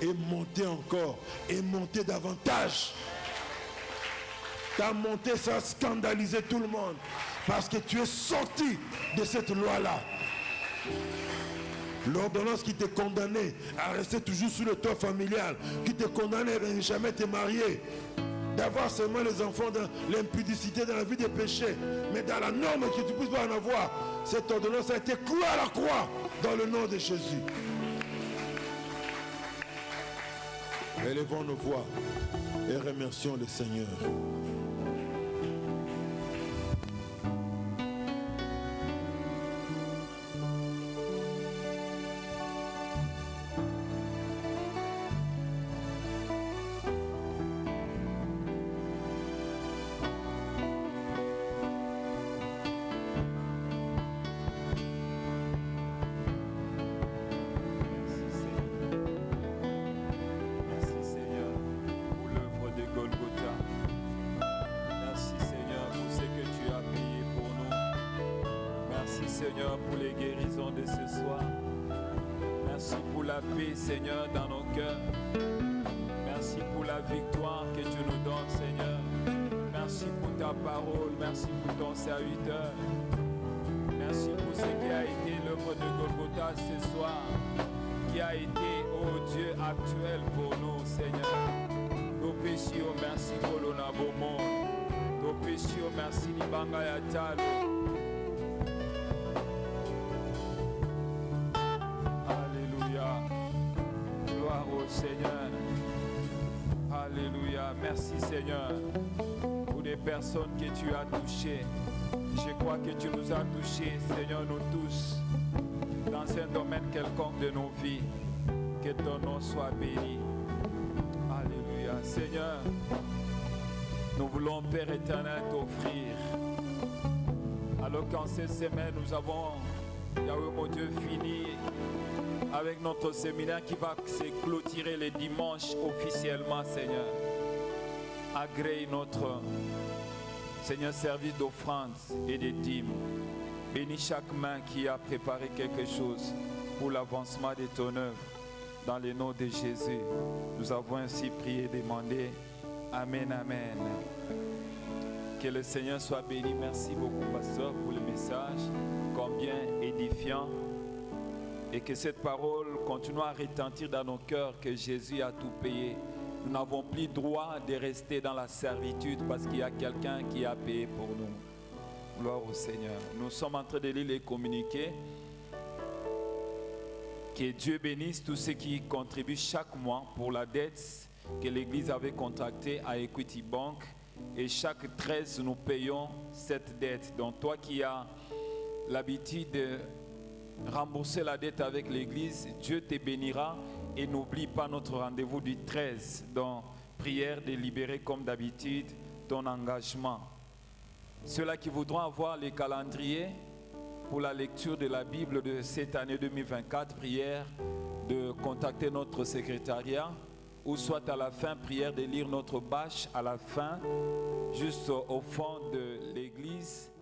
Speaker 1: et monter encore et monter davantage. Ta montée, ça a scandalisé tout le monde parce que tu es sorti de cette loi-là. L'ordonnance qui te condamnait à rester toujours sous le toit familial, qui te condamnait à ne jamais te marier, d'avoir seulement les enfants dans l'impudicité, dans la vie des péchés, mais dans la norme que tu ne puisses pas en avoir, cette ordonnance a été clouée à la croix dans le nom de Jésus. Élevons nos voix et remercions le Seigneur.
Speaker 3: Seigneur, dans nos cœurs. Merci pour la la victoire que tu nous donnes, Seigneur. Merci pour ta parole, merci pour ton serviteur. Merci pour ce qui a été l'œuvre de Golgotha ce soir, qui a été, oh Dieu, actuel pour nous, Seigneur. Nos péchés, merci pour l'onabomon. Nos péchés, merci Nibanga Yatalo. Alléluia. Gloire au Seigneur. Alléluia. Merci Seigneur pour les personnes que tu as touchées. Je crois que tu nous as touchés, Seigneur, nous tous, dans un domaine quelconque de nos vies. Que ton nom soit béni. Alléluia. Seigneur, nous voulons, Père éternel, t'offrir. Alors qu'en cette semaine, nous avons, Yahweh mon Dieu, fini avec notre séminaire qui va se clôturer les dimanches officiellement, Seigneur. Agrée notre, Seigneur, service d'offrande et de dîmes. Bénis chaque main qui a préparé quelque chose pour l'avancement de ton œuvre. Dans le nom de Jésus, nous avons ainsi prié et demandé. Amen, amen. Que le Seigneur soit béni. Merci beaucoup, pasteur, pour le message, combien édifiant. Et que cette parole continue à retentir dans nos cœurs que Jésus a tout payé. Nous n'avons plus droit de rester dans la servitude parce qu'il y a quelqu'un qui a payé pour nous. Gloire au Seigneur. Nous sommes en train de lire les communiqués. Que Dieu bénisse tous ceux qui contribuent chaque mois pour la dette que l'Église avait contractée à Equity Bank. Et chaque 13, nous payons cette dette. Donc toi qui as l'habitude de rembourser la dette avec l'Église, Dieu te bénira. Et n'oublie pas notre rendez-vous du 13. Donc, prière de libérer comme d'habitude ton engagement. Ceux-là qui voudront avoir les calendriers pour la lecture de la Bible de cette année 2024, prière de contacter notre secrétariat, ou soit à la fin, prière de lire notre bâche à la fin, juste au fond de l'église.